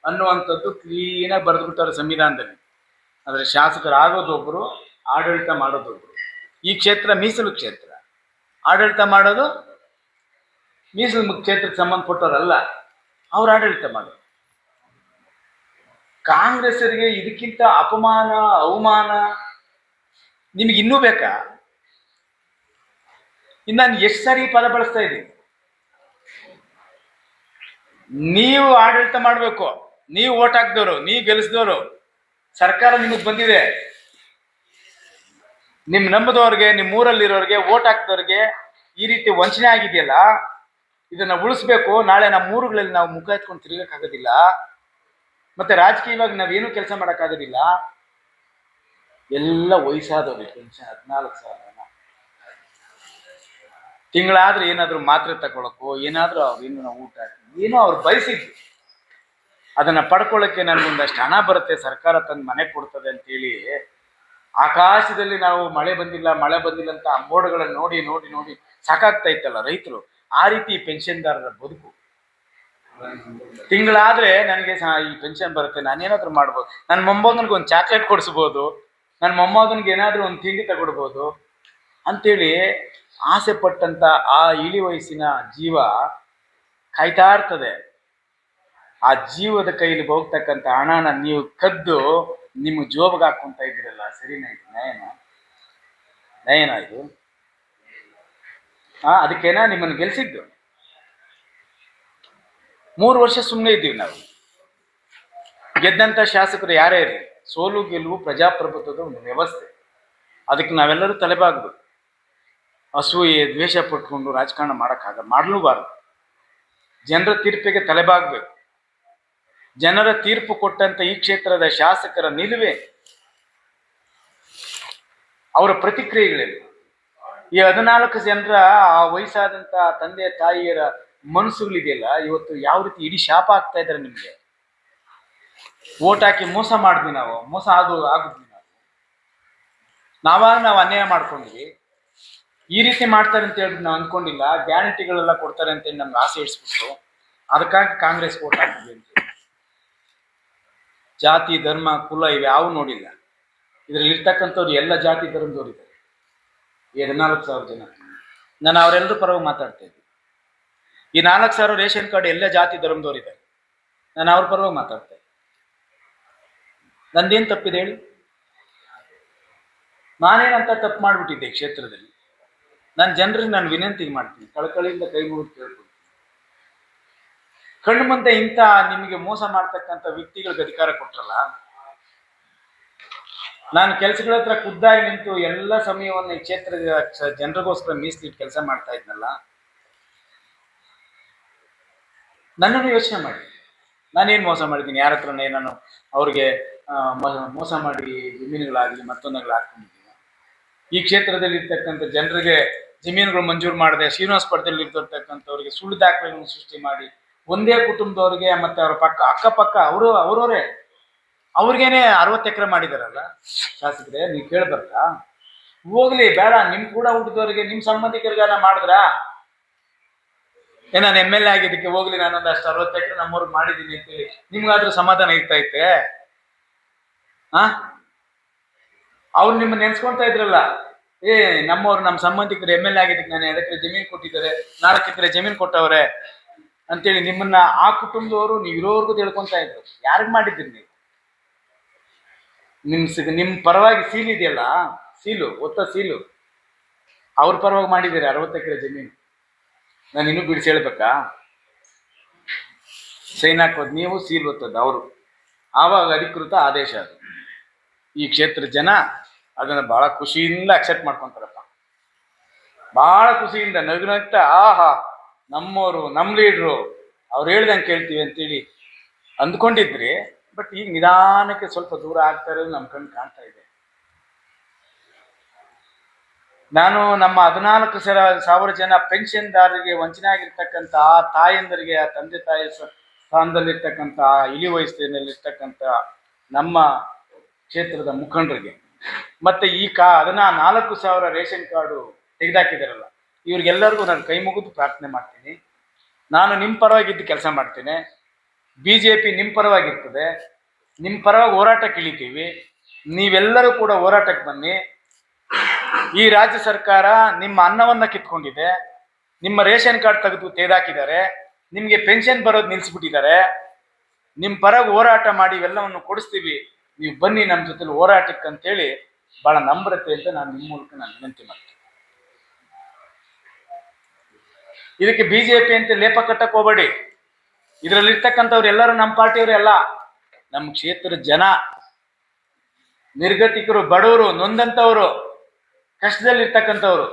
S1: ಅನ್ನುವಂಥದ್ದು ಕ್ಲೀನಾಗಿ ಬರೆದ್ಬಿಟ್ಟಾರೆ ಸಂವಿಧಾನದಲ್ಲಿ. ಆದರೆ ಶಾಸಕರಾಗೋದೊಬ್ರು, ಆಡಳಿತ ಮಾಡೋದೊಬ್ರು. ಈ ಕ್ಷೇತ್ರ ಮೀಸಲು ಕ್ಷೇತ್ರ, ಆಡಳಿತ ಮಾಡೋದು ಮೀಸಲು ಕ್ಷೇತ್ರಕ್ಕೆ ಸಂಬಂಧಪಟ್ಟವರಲ್ಲ, ಅವ್ರು ಆಡಳಿತ ಮಾಡೋದು. ಕಾಂಗ್ರೆಸ್ಸರಿಗೆ ಇದಕ್ಕಿಂತ ಅಪಮಾನ, ಅವಮಾನ ನಿಮಗೆ ಇನ್ನೂ ಬೇಕಾ? ಇನ್ನು ನಾನು ಎಷ್ಟು ಸಾರಿ ಪದ ಬಳಸ್ತಾ ಇದ್ದೀನಿ. ನೀವು ಆಡಳಿತ ಮಾಡಬೇಕು, ನೀವು ಓಟ್ ಹಾಕ್ದವರು, ನೀವು ಗೆಲ್ಲಿಸಿದವರು, ಸರ್ಕಾರ ನಿಮಗೆ ಬಂದಿದೆ. ನಿಮ್ ನಂಬದವ್ರಿಗೆ, ನಿಮ್ಮ ಊರಲ್ಲಿರೋರಿಗೆ, ಓಟ್ ಹಾಕ್ದವ್ರಿಗೆ ಈ ರೀತಿ ವಂಚನೆ ಆಗಿದೆಯಲ್ಲ, ಇದನ್ನ ಉಳಿಸ್ಬೇಕು. ನಾಳೆ ನಮ್ಮ ಊರುಗಳಲ್ಲಿ ನಾವು ಮುಖ ಎತ್ಕೊಂಡು ತಿರುಗಕ್ಕಾಗೋದಿಲ್ಲ, ಮತ್ತೆ ರಾಜಕೀಯವಾಗಿ ನಾವೇನು ಕೆಲಸ ಮಾಡೋಕ್ಕಾಗೋದಿಲ್ಲ. ಎಲ್ಲ ವಯಸ್ಸಾದವ್ರಿಗೆ ಪೆನ್ಷನ್ 14,000 ತಿಂಗಳಾದ್ರೆ ಏನಾದ್ರು ಮಾತ್ರೆ ತಗೊಳಕ್ಕೋ, ಏನಾದ್ರೂ ಅವ್ರು ಏನು ಊಟ ಏನೋ ಅವ್ರು ಬಯಸಿದ್ರು ಅದನ್ನ ಪಡ್ಕೊಳ್ಳೋಕ್ಕೆ ನನಗೊಂದಷ್ಟು ಹಣ ಬರುತ್ತೆ, ಸರ್ಕಾರ ತಂದು ಮನೆ ಕೊಡ್ತದೆ ಅಂತೇಳಿ ಆಕಾಶದಲ್ಲಿ ನಾವು ಮಳೆ ಬಂದಿಲ್ಲ ಅಂತ ಆ ಮೋಡಗಳನ್ನು ನೋಡಿ ನೋಡಿ ನೋಡಿ ಸಾಕಾಗ್ತಾ ಇತ್ತಲ್ಲ ರೈತರು. ಆ ರೀತಿ ಪೆನ್ಷನ್ದಾರರ ಬದುಕು. ತಿಂಗಳಾದ್ರೆ ನನಗೆ ಈ ಪೆನ್ಷನ್ ಬರುತ್ತೆ, ನಾನೇನಾದ್ರೂ ಮಾಡ್ಬೋದು, ನನ್ನ ಮೊಮ್ಮಗನಿಗೆ ಒಂದು ಚಾಕ್ಲೇಟ್ ಕೊಡಿಸ್ಬೋದು, ನನ್ನ ಮೊಮ್ಮಗನಿಗೆ ಏನಾದ್ರೂ ಒಂದು ತಿಂಡಿ ತಗೊಡ್ಬೋದು ಅಂತೇಳಿ ಆಸೆ ಪಟ್ಟಂತ ಆ ಇಳಿ ವಯಸ್ಸಿನ ಜೀವ ಕಾಯ್ತಾ ಇರ್ತದೆ. ಆ ಜೀವದ ಕೈಲಿ ಹೋಗ್ತಕ್ಕಂಥ ಹಣನ ನೀವು ಕದ್ದು ನಿಮ್ಮ ಜೋಬ್ಗೆ ಹಾಕೊಂತ ಇದ್ದೀರಲ್ಲ, ಸರಿನಾ? ಇದು ನಯನ ಇದು? ಅದಕ್ಕೇನ ನಿಮ್ಮನ್ನು ಗೆಲ್ಸಿದ್ದು? 3 ವರ್ಷ ಸುಮ್ಮನೆ ಇದ್ದೀವಿ ನಾವು. ಗೆದ್ದಂಥ ಶಾಸಕರು ಯಾರೇ ಇರಲಿ, ಸೋಲು ಗೆಲುವು ಪ್ರಜಾಪ್ರಭುತ್ವದ ಒಂದು ವ್ಯವಸ್ಥೆ. ಅದಕ್ಕೆ ನಾವೆಲ್ಲರೂ ತಲೆಬಾಗಬೇಕು. ಅಸೂಯೆ, ದ್ವೇಷ ಪಟ್ಕೊಂಡು ರಾಜಕಾರಣ ಮಾಡಲೂಬಾರದು. ಜನರ ತೀರ್ಪಿಗೆ ತಲೆಬಾಗಬೇಕು. ಜನರ ತೀರ್ಪು ಕೊಟ್ಟಂತ ಈ ಕ್ಷೇತ್ರದ ಶಾಸಕರ ನಿಲುವೆ, ಅವರ ಪ್ರತಿಕ್ರಿಯೆಗಳಲ್ಲಿ ಈ 14 ಜನರ ಆ ವಯಸ್ಸಾದಂತ ತಂದೆ ತಾಯಿಯರ ಮನಸ್ಸುಗಳಿದೆಯಲ್ಲ, ಇವತ್ತು ಯಾವ ರೀತಿ ಇಡೀ ಶಾಪ ಆಗ್ತಾ ಇದ್ದಾರೆ ನಿಮ್ಗೆ. ಓಟ್ ಹಾಕಿ ಮೋಸ ಮಾಡಿದ್ವಿ ನಾವು, ಮೋಸ ಆಗುದ್ವಿ ನಾವು ಅನ್ಯಾಯ ಮಾಡ್ಕೊಂಡ್ವಿ. ಈ ರೀತಿ ಮಾಡ್ತಾರೆ ಅಂತ ಹೇಳ್ಬಿಟ್ಟು ನಾವು ಅಂದ್ಕೊಂಡಿಲ್ಲ. ಗ್ಯಾರಂಟಿಗಳೆಲ್ಲ ಕೊಡ್ತಾರೆ ಅಂತೇಳಿ ನಮ್ಗೆ ಆಸೆ ಇಡಿಸ್ಬಿಟ್ಟು ಅದಕ್ಕಾಗಿ ಕಾಂಗ್ರೆಸ್ ಓಟ್ ಹಾಕಿದ್ವಿ ಅಂತ. ಜಾತಿ, ಧರ್ಮ, ಕುಲ ಇವ್ಯಾವು ನೋಡಿಲ್ಲ. ಇದ್ರಲ್ಲಿ ಇರ್ತಕ್ಕಂಥವ್ರು ಎಲ್ಲ ಜಾತಿ ಧರ್ಮದವ್ರು ಇದ್ದಾರೆ. 14,000 ಜನ. ನಾನು ಅವರೆಲ್ಲರೂ ಪರವಾಗಿ ಮಾತಾಡ್ತಾ ಇದ್ದೆ. ಈ 4,000 ರೇಷನ್ ಕಾರ್ಡ್ ಎಲ್ಲ ಜಾತಿ ಧರ್ಮದವ್ರು ಇದ್ದಾರೆ. ನಾನು ಅವ್ರ ಪರವಾಗಿ ಮಾತಾಡ್ತಾ ಇದ್ದೆ. ನಂದೇನು ತಪ್ಪಿದೆ ಹೇಳಿ? ನಾನೇನಂತ ತಪ್ಪು ಮಾಡಿಬಿಟ್ಟಿದ್ದೆ ಕ್ಷೇತ್ರದಲ್ಲಿ. ನಾನು ಜನರಿಗೆ ನಾನು ವಿನಂತಿ ಮಾಡ್ತೀನಿ, ಕಳಕಳಿಯಿಂದ ಕೈ ಮುಗಿದು ಕೇಳ್ಕೊಳ್ತೀನಿ. ಕಣ್ಣು ಮುಂದೆ ಇಂಥ ನಿಮಗೆ ಮೋಸ ಮಾಡ್ತಕ್ಕಂಥ ವ್ಯಕ್ತಿಗಳಿಗೆ ಅಧಿಕಾರ ಕೊಟ್ರಲ್ಲ, ನಾನು ಕೆಲಸಗಳ ಹತ್ರ ಖುದ್ದಾಗಿ ನಿಂತು ಎಲ್ಲ ಸಮಯವನ್ನು ಈ ಕ್ಷೇತ್ರದ ಜನರಿಗೋಸ್ಕರ ಮೀಸಲಿಟ್ಟು ಕೆಲಸ ಮಾಡ್ತಾ ಇದ್ನಲ್ಲ, ನನ್ನನ್ನು ಯೋಚನೆ ಮಾಡಿ. ನಾನೇನು ಮೋಸ ಮಾಡಿದ್ದೀನಿ? ಯಾರ ಹತ್ರನೇ ನಾನು ಅವ್ರಿಗೆ ಮೋಸ ಮಾಡಿ ಜಮೀನುಗಳಾಗಲಿ ಮತ್ತೊಂದುಗಳು ಹಾಕೊಂಡಿದ್ದೀನಿ? ಈ ಕ್ಷೇತ್ರದಲ್ಲಿ ಇರ್ತಕ್ಕಂಥ ಜನರಿಗೆ ಜಮೀನುಗಳು ಮಂಜೂರು ಮಾಡದೆ ಶ್ರೀನಿವಾಸ ಪಟ್ಟದಲ್ಲಿ ಇರ್ತಕ್ಕಂಥವ್ರಿಗೆ ಸುಳ್ಳು ದಾಖಲೆಗಳನ್ನು ಸೃಷ್ಟಿ ಮಾಡಿ ಒಂದೇ ಕುಟುಂಬದವ್ರಿಗೆ ಮತ್ತೆ ಅವರ ಅಕ್ಕಪಕ್ಕ ಅವರವರೇ ಅವ್ರಿಗೇನೆ 60 ಎಕರೆ ಮಾಡಿದಾರಲ್ಲ ಶಾಸಕರೇ. ನೀವು ಕೇಳ್ಬರ್ತಾ? ಹೋಗ್ಲಿ ಬೇಡ, ನಿಮ್ ಕೂಡ ಹುಟ್ಟಿದವ್ರಿಗೆ ನಿಮ್ ಸಂಬಂಧಿಕರಿಗಾನ ಮಾಡಿದ್ರ? ನಾನು MLA ಆಗಿದ್ದಕ್ಕೆ ಹೋಗ್ಲಿ ನಾನೊಂದು ಅಷ್ಟು 60 ಎಕರೆ ನಮ್ಮವ್ರಿಗೆ ಮಾಡಿದ್ದೀನಿ ಅಂತೇಳಿ ನಿಮ್ಗಾದ್ರೂ ಸಮಾಧಾನ ಇರ್ತಾ ಐತೆ? ಅವ್ರು ನಿಮ್ಮ ನೆನ್ಸ್ಕೊಂತ ಇದ್ರಲ್ಲ, ನಮ್ಮವ್ರು ನಮ್ಮ ಸಂಬಂಧಿಕರು MLA ಆಗಿದ್ದಕ್ಕೆ ನಾನು 2 ಎಕರೆ ಜಮೀನು ಕೊಟ್ಟಿದ್ದಾರೆ, 4 ಎಕರೆ ಜಮೀನು ಕೊಟ್ಟವ್ರೆ ಅಂತೇಳಿ ನಿಮ್ಮನ್ನ ಆ ಕುಟುಂಬದವರು ನೀವು ಇರೋವರೆಗೂ ತಿಳ್ಕೊಂತ ಇದ್ರು. ಯಾರಿಗ್ ಮಾಡಿದ್ದೀರಿ ನೀವು? ನಿಮ್ ಪರವಾಗಿ ಸೀಲ್ ಇದೆಯಲ್ಲ, ಒತ್ತ ಸೀಲು ಅವ್ರ ಪರವಾಗಿ ಮಾಡಿದ್ದೀರಿ 60 ಎಕರೆ ಜಮೀನು. ನಾನು ಇನ್ನೂ ಬಿಡಿಸಿ ಹೇಳ್ಬೇಕಾ? ಸೈನ್ ಹಾಕೋದು ನೀವು, ಸೀಲ್ ಒತ್ತದ್ದು ಅವರು. ಆವಾಗ ಅಧಿಕೃತ ಆದೇಶ ಅದು. ಈ ಕ್ಷೇತ್ರ ಜನ ಅದನ್ನ ಬಹಳ ಖುಷಿಯಿಂದ ಅಕ್ಸೆಪ್ಟ್ ಮಾಡ್ಕೊಂತಾರಪ್ಪ. ಬಹಳ ಖುಷಿಯಿಂದ ನಗ್ನಗ್ತಾ, ಆಹಾ ನಮ್ಮವರು ನಮ್ಮ ಲೀಡ್ರು ಅವ್ರು ಹೇಳ್ದಂಗೆ ಕೇಳ್ತೀವಿ ಅಂತೇಳಿ ಅಂದ್ಕೊಂಡಿದ್ರಿ. ಬಟ್ ಈಗ ನಿಧಾನಕ್ಕೆ ಸ್ವಲ್ಪ ದೂರ ಆಗ್ತಾ ಇರೋದು ನಮ್ಮ ಕಣ್ಣು ಕಾಣ್ತಾ ಇದೆ. ನಾನು ನಮ್ಮ 14,000 ಜನ ಪೆನ್ಷನ್ದಾರರಿಗೆ ವಂಚನೆ ಆಗಿರ್ತಕ್ಕಂಥ ಆ ತಾಯಂದರಿಗೆ, ಆ ತಂದೆ ತಾಯಿ ಸ್ಥಾನದಲ್ಲಿರ್ತಕ್ಕಂಥ ಇಳಿ ವಯಸ್ಸಿನಲ್ಲಿರ್ತಕ್ಕಂಥ ನಮ್ಮ ಕ್ಷೇತ್ರದ ಮುಖಂಡರಿಗೆ ಮತ್ತೆ ಈ 14,000 ರೇಷನ್ ಕಾರ್ಡು ತೆಗೆದಾಕಿದಾರಲ್ಲ, ಇವ್ರಿಗೆಲ್ಲರಿಗೂ ನಾನು ಕೈ ಮುಗಿದು ಪ್ರಾರ್ಥನೆ ಮಾಡ್ತೀನಿ. ನಾನು ನಿಮ್ಮ ಪರವಾಗಿದ್ದು ಕೆಲಸ ಮಾಡ್ತೇನೆ. BJP ನಿಮ್ಮ ಪರವಾಗಿರ್ತದೆ. ನಿಮ್ಮ ಪರವಾಗಿ ಹೋರಾಟಕ್ಕೆ ಇಳಿತೀವಿ. ನೀವೆಲ್ಲರೂ ಕೂಡ ಹೋರಾಟಕ್ಕೆ ಬನ್ನಿ. ಈ ರಾಜ್ಯ ಸರ್ಕಾರ ನಿಮ್ಮ ಅನ್ನವನ್ನ ಕಿತ್ಕೊಂಡಿದೆ. ನಿಮ್ಮ ರೇಷನ್ ಕಾರ್ಡ್ ತೆಗೆದಾಕಿದ್ದಾರೆ. ನಿಮಗೆ ಪೆನ್ಷನ್ ಬರೋದು ನಿಲ್ಲಿಸ್ಬಿಟ್ಟಿದ್ದಾರೆ. ನಿಮ್ಮ ಪರವಾಗಿ ಹೋರಾಟ ಮಾಡಿ ಇವೆಲ್ಲವನ್ನು ಕೊಡಿಸ್ತೀವಿ, ನೀವು ಬನ್ನಿ ನಮ್ಮ ಜೊತೆಲಿ ಹೋರಾಟಕ್ಕೆ ಅಂತೇಳಿ ಬಹಳ ನಮ್ರತೆ ಅಂತ ನಾನು ನಿಮ್ಮ ಮೂಲಕ ನಾನು ವಿನಂತಿ ಮಾಡ್ತೀನಿ. ಇದಕ್ಕೆ BJP ಅಂತ ಲೇಪ ಕಟ್ಟಕ್ಕೆ ಹೋಗಬೇಡಿ. ಇದರಲ್ಲಿರ್ತಕ್ಕಂಥವ್ರು ಎಲ್ಲರೂ ನಮ್ಮ ಪಾರ್ಟಿಯವರು ಎಲ್ಲ. ನಮ್ಮ ಕ್ಷೇತ್ರದ ಜನ, ನಿರ್ಗತಿಕರು, ಬಡವರು, ನೊಂದಂಥವ್ರು, ಕಷ್ಟದಲ್ಲಿರ್ತಕ್ಕಂಥವ್ರು,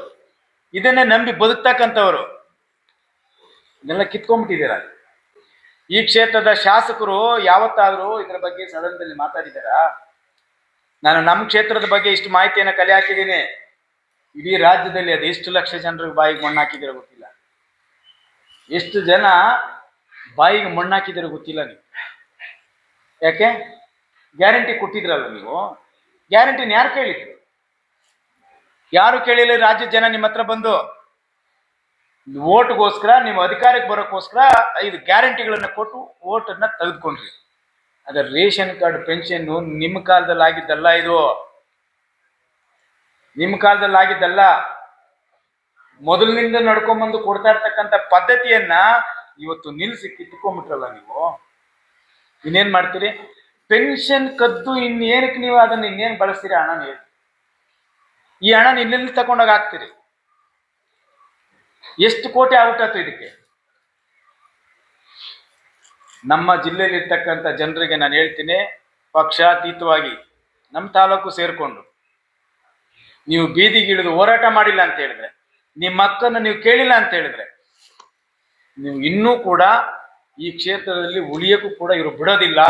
S1: ಇದನ್ನೇ ನಂಬಿ ಬದುಕ್ತಕ್ಕಂಥವ್ರು ಇದೆಲ್ಲ ಕಿತ್ಕೊಂಡ್ಬಿಟ್ಟಿದ್ದೀರ. ಈ ಕ್ಷೇತ್ರದ ಶಾಸಕರು ಯಾವತ್ತಾದರೂ ಇದರ ಬಗ್ಗೆ ಸದನದಲ್ಲಿ ಮಾತಾಡಿದಾರಾ? ನಾನು ನಮ್ಮ ಕ್ಷೇತ್ರದ ಬಗ್ಗೆ ಇಷ್ಟು ಮಾಹಿತಿಯನ್ನು ಕಲೆ ಹಾಕಿದ್ದೀನಿ. ಇಡೀ ರಾಜ್ಯದಲ್ಲಿ ಅದು ಎಷ್ಟು ಲಕ್ಷ ಜನರಿಗೆ ಬಾಯಿಗೆ ಮಣ್ಣು ಹಾಕಿದಿರೋ ಗೊತ್ತಿಲ್ಲ. ಎಷ್ಟು ಜನ ಬಾಯಿಗೆ ಮಣ್ಣು ಹಾಕಿದಿರೋ ಗೊತ್ತಿಲ್ಲ ನೀವು. ಯಾಕೆ? ಗ್ಯಾರಂಟಿ ಕೊಟ್ಟಿದ್ರಲ್ಲ ನೀವು. ಗ್ಯಾರಂಟಿನ ಯಾರು ಕೇಳಿದ್ರು? ಯಾರು ಕೇಳಿಲ್ಲ. ರಾಜ್ಯದ ಜನ ನಿಮ್ಮ ಹತ್ರ ಬಂದು ಓಟ್ಗೋಸ್ಕರ, ನೀವು ಅಧಿಕಾರಕ್ಕೆ ಬರೋಕ್ಕೋಸ್ಕರ 5 ಗ್ಯಾರಂಟಿಗಳನ್ನು ಕೊಟ್ಟು ಓಟನ್ನ ತೆಗೆದುಕೊಂಡ್ರಿ. ಅದರ ರೇಷನ್ ಕಾರ್ಡ್, ಪೆನ್ಷನ್ ನಿಮ್ಮ ಕಾಲದಲ್ಲಿ ಆಗಿದ್ದಲ್ಲ. ಇದು ನಿಮ್ಮ ಕಾಲದಲ್ಲಿ ಆಗಿದ್ದಲ್ಲ. ಮೊದಲಿನಿಂದ ನಡ್ಕೊಂಡ್ಬಂದು ಕೊಡ್ತಾ ಇರ್ತಕ್ಕಂಥ ಪದ್ಧತಿಯನ್ನ ಇವತ್ತು ನಿಲ್ಲಿಸಿ ಕಿತ್ಕೊಂಡ್ಬಿಟ್ರಲ್ಲ ನೀವು. ಇನ್ನೇನ್ ಮಾಡ್ತೀರಿ? ಪೆನ್ಷನ್ ಕದ್ದು ಇನ್ನೇನಕ್ಕೆ ನೀವು ಅದನ್ನ ಇನ್ನೇನು ಬಳಸ್ತೀರಿ? ಹಣ ಹೇಳಿ. ಈ ಹಣ ಇನ್ನೆಲ್ಲಿ ತಗೊಂಡಾಗ ಹಾಕ್ತೀರಿ? ಎಷ್ಟು ಕೋಟಿ ಆಗ್ಬಿಟ್ಟು ಇದಕ್ಕೆ? ನಮ್ಮ ಜಿಲ್ಲೆಯಲ್ಲಿರ್ತಕ್ಕಂಥ ಜನರಿಗೆ ನಾನು ಹೇಳ್ತೀನಿ, ಪಕ್ಷಾತೀತವಾಗಿ ನಮ್ಮ ತಾಲೂಕು ಸೇರಿಕೊಂಡು ನೀವು ಬೀದಿಗಿಳಿದು ಹೋರಾಟ ಮಾಡಿಲ್ಲ ಅಂತ ಹೇಳಿದ್ರೆ, ನಿಮ್ಮ ಹಕ್ಕನ್ನು ನೀವು ಕೇಳಿಲ್ಲ ಅಂತ ಹೇಳಿದ್ರೆ, ನೀವು ಇನ್ನೂ ಕೂಡ ಈ ಕ್ಷೇತ್ರದಲ್ಲಿ ಉಳಿಯಕ್ಕೂ ಕೂಡ ಇವರು ಬಿಡೋದಿಲ್ಲ.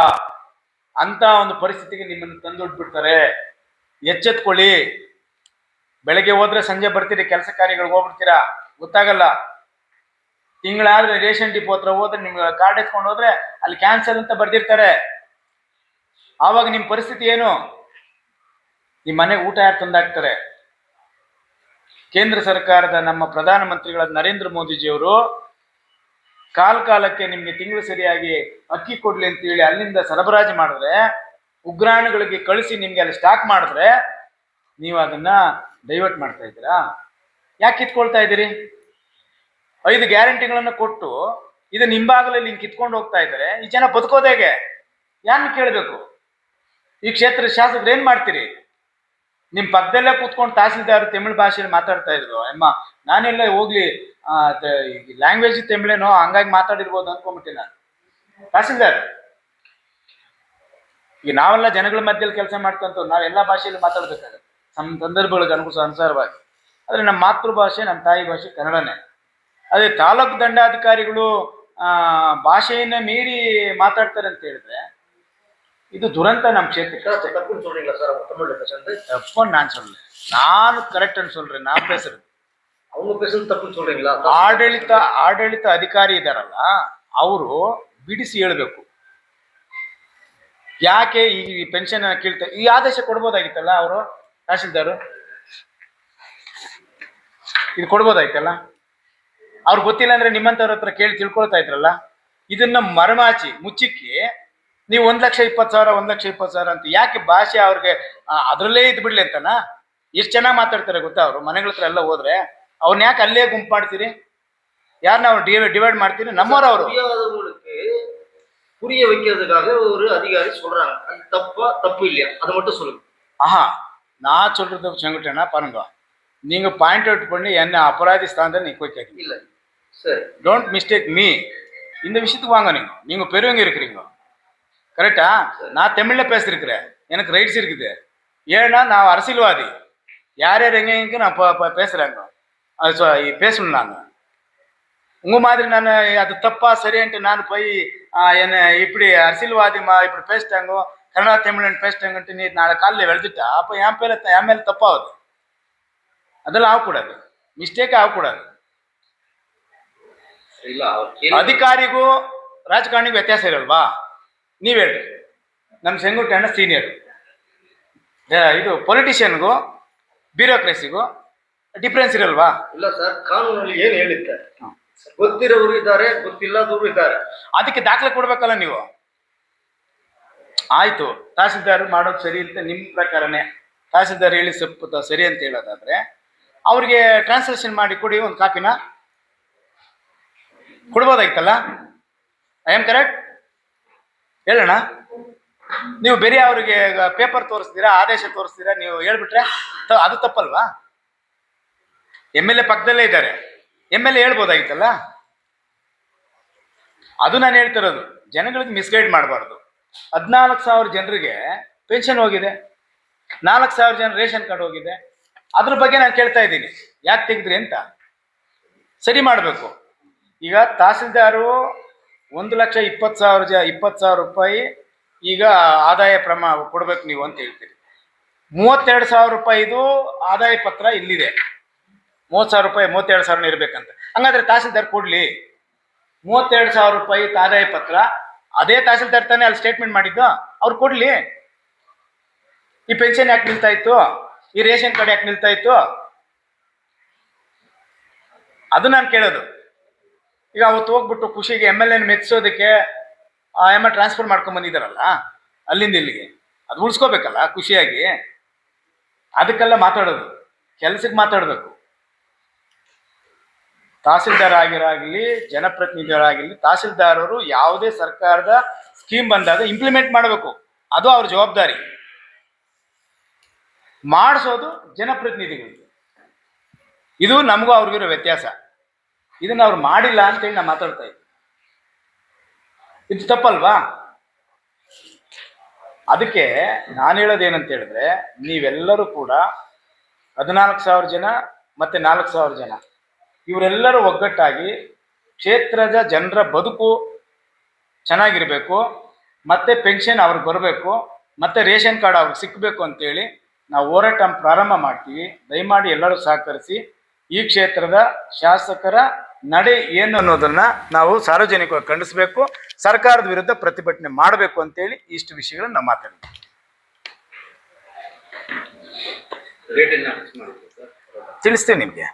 S1: ಅಂತ ಒಂದು ಪರಿಸ್ಥಿತಿಗೆ ನಿಮ್ಮನ್ನು ತಂದೊಡ್ಬಿಡ್ತಾರೆ. ಎಚ್ಚೆತ್ಕೊಳ್ಳಿ. ಬೆಳಗ್ಗೆ ಹೋದ್ರೆ ಸಂಜೆ ಬರ್ತೀರಿ, ಕೆಲಸ ಕಾರ್ಯಗಳಿಗೆ ಹೋಗ್ಬಿಡ್ತೀರಾ, ಗೊತ್ತಾಗಲ್ಲ. ತಿಂಗಳಾದ್ರೆ ರೇಷನ್ ಡಿಪೋ ಹತ್ರ ಹೋದ್ರೆ ನಿಮ್ಗೆ ಕಾರ್ಡ್ ಎತ್ಕೊಂಡು ಹೋದ್ರೆ ಅಲ್ಲಿ ಕ್ಯಾನ್ಸರ್ ಅಂತ ಬರ್ದಿರ್ತಾರೆ. ಆವಾಗ ನಿಮ್ಮ ಪರಿಸ್ಥಿತಿ ಏನು? ನಿಮ್ಮ ಮನೆಗೆ ಊಟ ಯಾರು ತಂದಾಕ್ತಾರೆ? ಕೇಂದ್ರ ಸರ್ಕಾರದ ನಮ್ಮ ಪ್ರಧಾನಮಂತ್ರಿಗಳಾದ ನರೇಂದ್ರ ಮೋದಿಜಿಯವರು ಕಾಲಕ್ಕೆ ನಿಮ್ಗೆ ತಿಂಗಳು ಸರಿಯಾಗಿ ಅಕ್ಕಿ ಕೊಡ್ಲಿ ಅಂತ ಹೇಳಿ ಅಲ್ಲಿಂದ ಸರಬರಾಜು ಮಾಡಿದ್ರೆ, ಉಗ್ರಾಣಗಳಿಗೆ ಕಳಿಸಿ ನಿಮ್ಗೆ ಅಲ್ಲಿ ಸ್ಟಾಕ್ ಮಾಡಿದ್ರೆ, ನೀವು ಅದನ್ನ ಡೈವರ್ಟ್ ಮಾಡ್ತಾ ಇದ್ದೀರಾ. ಯಾಕೆ ಕಿತ್ಕೊಳ್ತಾ ಇದ್ದೀರಿ? 5 ಗ್ಯಾರಂಟಿಗಳನ್ನು ಕೊಟ್ಟು ಇದು ನಿಂಬಾಗಲಲ್ಲಿ ಹಿಂಗೆ ಕಿತ್ಕೊಂಡು ಹೋಗ್ತಾ ಇದ್ದಾರೆ. ಈ ಜನ ಬದುಕೋದೇಗೆ? ಯಾರನ್ನ ಕೇಳಬೇಕು? ಈ ಕ್ಷೇತ್ರದ ಶಾಸಕರು ಏನ್ ಮಾಡ್ತೀರಿ? ನಿಮ್ ಪಕ್ಕದಲ್ಲೇ ಕೂತ್ಕೊಂಡು ತಹಸೀಲ್ದಾರ್ ತಮಿಳ್ ಭಾಷೆಯಲ್ಲಿ ಮಾತಾಡ್ತಾ ಇದ್ರು. ಅಮ್ಮ ನಾನೆಲ್ಲ ಹೋಗ್ಲಿ, ಲ್ಯಾಂಗ್ವೇಜ್ ತಮಿಳೇನೋ ಹಂಗಾಗಿ ಮಾತಾಡಿರ್ಬೋದು ಅನ್ಕೊಂಡ್ಬಿಟ್ಟೆ ನಾನು. ತಹಸೀಲ್ದಾರ್, ಈಗ ನಾವೆಲ್ಲ ಜನಗಳ ಮಧ್ಯದಲ್ಲಿ ಕೆಲಸ ಮಾಡ್ತಂತ ನಾವೆಲ್ಲ ಭಾಷೆಯಲ್ಲಿ ಮಾತಾಡ್ಬೇಕಾಗುತ್ತೆ ಸಂದರ್ಭಗಳಿಗೆ ಅನುಸಾರವಾಗಿ. ಆದ್ರೆ ನಮ್ಮ ಮಾತೃಭಾಷೆ, ನಮ್ಮ ತಾಯಿ ಭಾಷೆ ಕನ್ನಡನೇ. ಅದೇ ತಾಲೂಕು ದಂಡಾಧಿಕಾರಿಗಳು ಭಾಷೆಯನ್ನ ಮೀರಿ ಮಾತಾಡ್ತಾರೆ ಅಂತ ಹೇಳಿದ್ರೆ ಇದು ದುರಂತ ನಮ್ಮ ಕ್ಷೇತ್ರಕ್ಕೆ. ತಪ್ಪನ್ನು ನಾನು சொல்ல, ನಾನು ಕರೆಕ್ಟ್ சொல்றேன், நான் பேசுறது.
S2: அவங்க பேசுறது தப்புன்னு சொல்றீங்களா?
S1: ಆಡಳಿತ ಅಧಿಕಾರಿ ಇದಾರಲ್ಲ ಅವರು ಬಿಡಿಸಿ ಹೇಳ್ಬೇಕು. ಯಾಕೆ ಈ ಪೆನ್ಷನ್ ಕೇಳ್ತಾರೆ, ಈ ಆದೇಶ ಕೊಡ್ಬೋದಾಗಿತ್ತಲ್ಲ ಅವರು, ತಹಶೀಲ್ದಾರು ಇದು ಕೊಡ್ಬೋದಾಯ್ತಲ್ಲ. ಅವ್ರಿಗೆ ಗೊತ್ತಿಲ್ಲ ಅಂದ್ರೆ ನಿಮ್ಮಂತವ್ರ ಹತ್ರ ಕೇಳಿ ತಿಳ್ಕೊಳ್ತಾ ಇದ್ರಲ್ಲ. ಇದನ್ನ ಮರಮಾಚಿ ಮುಚ್ಚಿಕ್ಕಿ ನೀವು 1,20,000 1,20,000 ಅಂತ ಯಾಕೆ ಭಾಷೆ ಅವ್ರಿಗೆ ಅದರಲ್ಲೇ ಇದ್ ಬಿಡ್ಲಿ ಅಂತನಾ? ಎಷ್ಟು ಚೆನ್ನಾಗಿ ಮಾತಾಡ್ತಾರೆ ಗೊತ್ತಾ ಅವರು. ಮನೆಗಳ ಹತ್ರ ಎಲ್ಲ ಹೋದ್ರೆ ಅವ್ರನ್ನ ಯಾಕೆ ಅಲ್ಲೇ ಗುಂಪು ಮಾಡ್ತೀರಿ? யார் நான் டிவைட் ಮಾಡ್ತೀನಿ? நம்மோர் ಅವರು
S2: புரியாதவங்களுக்கு புரிய வைக்கிறதுக்காக ஒரு அதிகாரி சொல்றாங்க. அது தப்பு இல்லையா? அதை மட்டும் சொல்லுங்க.
S1: ஆஹா, நான் சொல்றது செங்குட்டேனா பாருங்க, நீங்க பாயிண்ட் அவுட் பண்ணி என்ன அபராதி ஸ்தானத்தில் நிக்க வைக்காதீங்க.
S2: இல்ல சரி,
S1: டோன்ட் மிஸ்டேக் மீ. இந்த விஷயத்துக்கு வாங்க, நீங்க பெரியவங்க இருக்கிறீங்க கரெக்டா. நான் தமிழ்ல பேசிருக்கிறேன், எனக்கு ரைட்ஸ் இருக்குது. ஏன்னா நான் அரசியல்வாதி, யார் யார் எங்க நான் பேசுறாங்க, அது பேசணும். நாங்கள் உங்க மாதிரி நான் அது தப்பா சரின்ட்டு நான் போய் என்ன இப்படி அரசியல்வாதி இப்படி பேசிட்டாங்க, கன்னடா தமிழன் பேசிட்டாங்கன்ட்டு நீ நாளை காலையில் எழுதிட்டா அப்போ என் மேலே தப்பாகுது. அதெல்லாம் ஆகக்கூடாது, ಮಿಸ್ಟೇಕ್ ಆಗக்கூடாದು. ಅಧಿಕಾರಿಗೂ ರಾಜಕಾರಣಿಗೂ ವ್ಯತ್ಯಾಸ ಇರಲ್ವಾ? ನೀವು ಹೇಳ್ರಿ. ನಮ್ಮ ಸೆಂಗುಟ್ಟಣ್ಣ ಸೀನಿಯರ್, ಇದು ಪೊಲಿಟಿಷಿಯನ್ಗೂ ಬ್ಯೂರೋಕ್ರಸಿಗೂ ಡಿಫ್ರೆನ್ಸ್ ಇರಲ್ವಾ?
S2: ಇಲ್ಲ ಸರ್, ಕಾನೂನಲ್ಲಿ ಏನು ಹೇಳಿದ್ದೆ, ಗೊತ್ತಿರೋರು ಇದ್ದಾರೆ, ಗೊತ್ತಿಲ್ಲದವರು ಇದ್ದಾರೆ.
S1: ಅದಕ್ಕೆ ದಾಖಲೆ ಕೊಡ್ಬೇಕಲ್ಲ ನೀವು. ಆಯ್ತು, ತಹಸೀಲ್ದಾರ್ ಮಾಡೋದು ಸರಿ ಅಂತ ನಿಮ್ಮ ಪ್ರಕಾರನೇ ತಹಸೀಲ್ದಾರ್ ಹೇಳಿ ಸ್ವಲ್ಪ ಸರಿ ಅಂತ ಹೇಳೋದಾದ್ರೆ ಅವ್ರಿಗೆ ಟ್ರಾನ್ಸ್ಲೇಷನ್ ಮಾಡಿ ಕೊಡಿ, ಒಂದು ಕಾಪಿನ ಕೊಡ್ಬೋದಾಯ್ತಲ್ಲ. ಐ ಆಮ್ ಕರೆಕ್ಟ್ ಹೇಳೋಣ. ನೀವು ಬೇರೆ ಅವ್ರಿಗೆ ಪೇಪರ್ ತೋರಿಸ್ತೀರಾ, ಆದೇಶ ತೋರಿಸ್ತೀರಾ, ನೀವು ಹೇಳ್ಬಿಟ್ರೆ ಅದು ತಪ್ಪಲ್ವಾ? MLA ಪಕ್ಕದಲ್ಲೇ ಇದ್ದಾರೆ, MLA ಹೇಳ್ಬೋದಾಗಿತ್ತಲ್ಲ. ಅದು ನಾನು ಹೇಳ್ತಿರೋದು, ಜನಗಳಿಗೆ ಮಿಸ್ಗೈಡ್ ಮಾಡಬಾರ್ದು. 14,000 ಜನರಿಗೆ ಪೆನ್ಷನ್ ಹೋಗಿದೆ, 4,000 ಜನ ರೇಷನ್ ಕಾರ್ಡ್ ಹೋಗಿದೆ. ಅದ್ರ ಬಗ್ಗೆ ನಾನು ಕೇಳ್ತಾ ಇದ್ದೀನಿ, ಯಾಕೆ ತೆಗೆದ್ರಿ ಅಂತ ಸರಿ ಮಾಡಬೇಕು. ಈಗ ತಹಸೀಲ್ದಾರು 1,20,000 ರೂಪಾಯಿ ಈಗ ಆದಾಯ ಪ್ರಮಾಣ ಕೊಡ್ಬೇಕು ನೀವು ಅಂತ ಹೇಳ್ತೀರಿ. 32,000 ರೂಪಾಯಿದು ಆದಾಯ ಪತ್ರ ಇಲ್ಲಿದೆ. 30,000 ರೂಪಾಯಿ 32,000 ಇರ್ಬೇಕಂತ. ಹಂಗಾದ್ರೆ ತಹಸೀಲ್ದಾರ್ ಕೊಡ್ಲಿ 32,000 ರೂಪಾಯಿ ಆದಾಯ ಪತ್ರ. ಅದೇ ತಹಸೀಲ್ದಾರ್ ತಾನೇ ಅಲ್ಲಿ ಸ್ಟೇಟ್ಮೆಂಟ್ ಮಾಡಿದ್ದು, ಅವ್ರು ಕೊಡ್ಲಿ. ಈ ಪೆನ್ಷನ್ ಯಾಕೆ ನಿಲ್ತಾ ಇತ್ತು, ಈ ರೇಷನ್ ಕಾರ್ಡ್ ಯಾಕೆ ನಿಲ್ತಾ ಇತ್ತು, ಅದು ನಾನು ಕೇಳೋದು. ಈಗ ಅವತ್ತು ಹೋಗ್ಬಿಟ್ಟು ಖುಷಿಗೆ MLA ಮೆಚ್ಚಿಸೋದಕ್ಕೆ ಟ್ರಾನ್ಸ್ಫರ್ ಮಾಡ್ಕೊಂಡ್ ಬಂದಿದ್ದಾರಲ್ಲ ಅಲ್ಲಿಂದ ಇಲ್ಲಿಗೆ, ಅದು ಉಳಿಸ್ಕೋಬೇಕಲ್ಲ ಖುಷಿಯಾಗಿ. ಅದಕ್ಕೆಲ್ಲ ಮಾತಾಡೋದು, ಕೆಲಸಕ್ಕೆ ಮಾತಾಡಬೇಕು. ತಹಸೀಲ್ದಾರ್ ಆಗಿರಾಗಲಿ, ಜನಪ್ರತಿನಿಧಿಗಳಾಗಿರಲಿ, ತಹಸೀಲ್ದಾರರು ಯಾವುದೇ ಸರ್ಕಾರದ ಸ್ಕೀಮ್ ಬಂದಾಗ ಇಂಪ್ಲಿಮೆಂಟ್ ಮಾಡಬೇಕು, ಅದು ಅವ್ರ ಜವಾಬ್ದಾರಿ. ಮಾಡಿಸೋದು ಜನಪ್ರತಿನಿಧಿಗಳಿಗೆ. ಇದು ನಮಗೂ ಅವ್ರಿಗಿರೋ ವ್ಯತ್ಯಾಸ. ಇದನ್ನು ಅವ್ರು ಮಾಡಿಲ್ಲ ಅಂತೇಳಿ ನಾನು ಮಾತಾಡ್ತಾ ಇದ್ದೀನಿ. ಇದು ತಪ್ಪಲ್ವಾ? ಅದಕ್ಕೆ ನಾನು ಹೇಳೋದೇನಂತ ಹೇಳಿದ್ರೆ, ನೀವೆಲ್ಲರೂ ಕೂಡ 14,000 ಜನ ಮತ್ತು 4,000 ಜನ ಇವರೆಲ್ಲರೂ ಒಗ್ಗಟ್ಟಾಗಿ ಕ್ಷೇತ್ರದ ಜನರ ಬದುಕು ಚೆನ್ನಾಗಿರಬೇಕು, ಮತ್ತು ಪೆನ್ಷನ್ ಅವ್ರಿಗೆ ಬರಬೇಕು, ಮತ್ತು ರೇಷನ್ ಕಾರ್ಡ್ ಅವ್ರಿಗೆ ಸಿಕ್ಕಬೇಕು ಅಂತೇಳಿ ನಾವು ಹೋರಾಟ ಪ್ರಾರಂಭ ಮಾಡ್ತೀವಿ. ದಯಮಾಡಿ ಎಲ್ಲರೂ ಸಹಕರಿಸಿ. ಈ ಕ್ಷೇತ್ರದ ಶಾಸಕರ ನಡೆ ಏನು ಅನ್ನೋದನ್ನು ನಾವು ಸಾರ್ವಜನಿಕವಾಗಿ ಖಂಡಿಸಬೇಕು, ಸರ್ಕಾರದ ವಿರುದ್ಧ ಪ್ರತಿಭಟನೆ ಮಾಡಬೇಕು ಅಂತೇಳಿ ಇಷ್ಟು ವಿಷಯಗಳನ್ನು ನಾವು ಮಾತಾಡ್ತೀವಿ. ತಿಳಿಸ್ತೀವಿ ನಿಮಗೆ.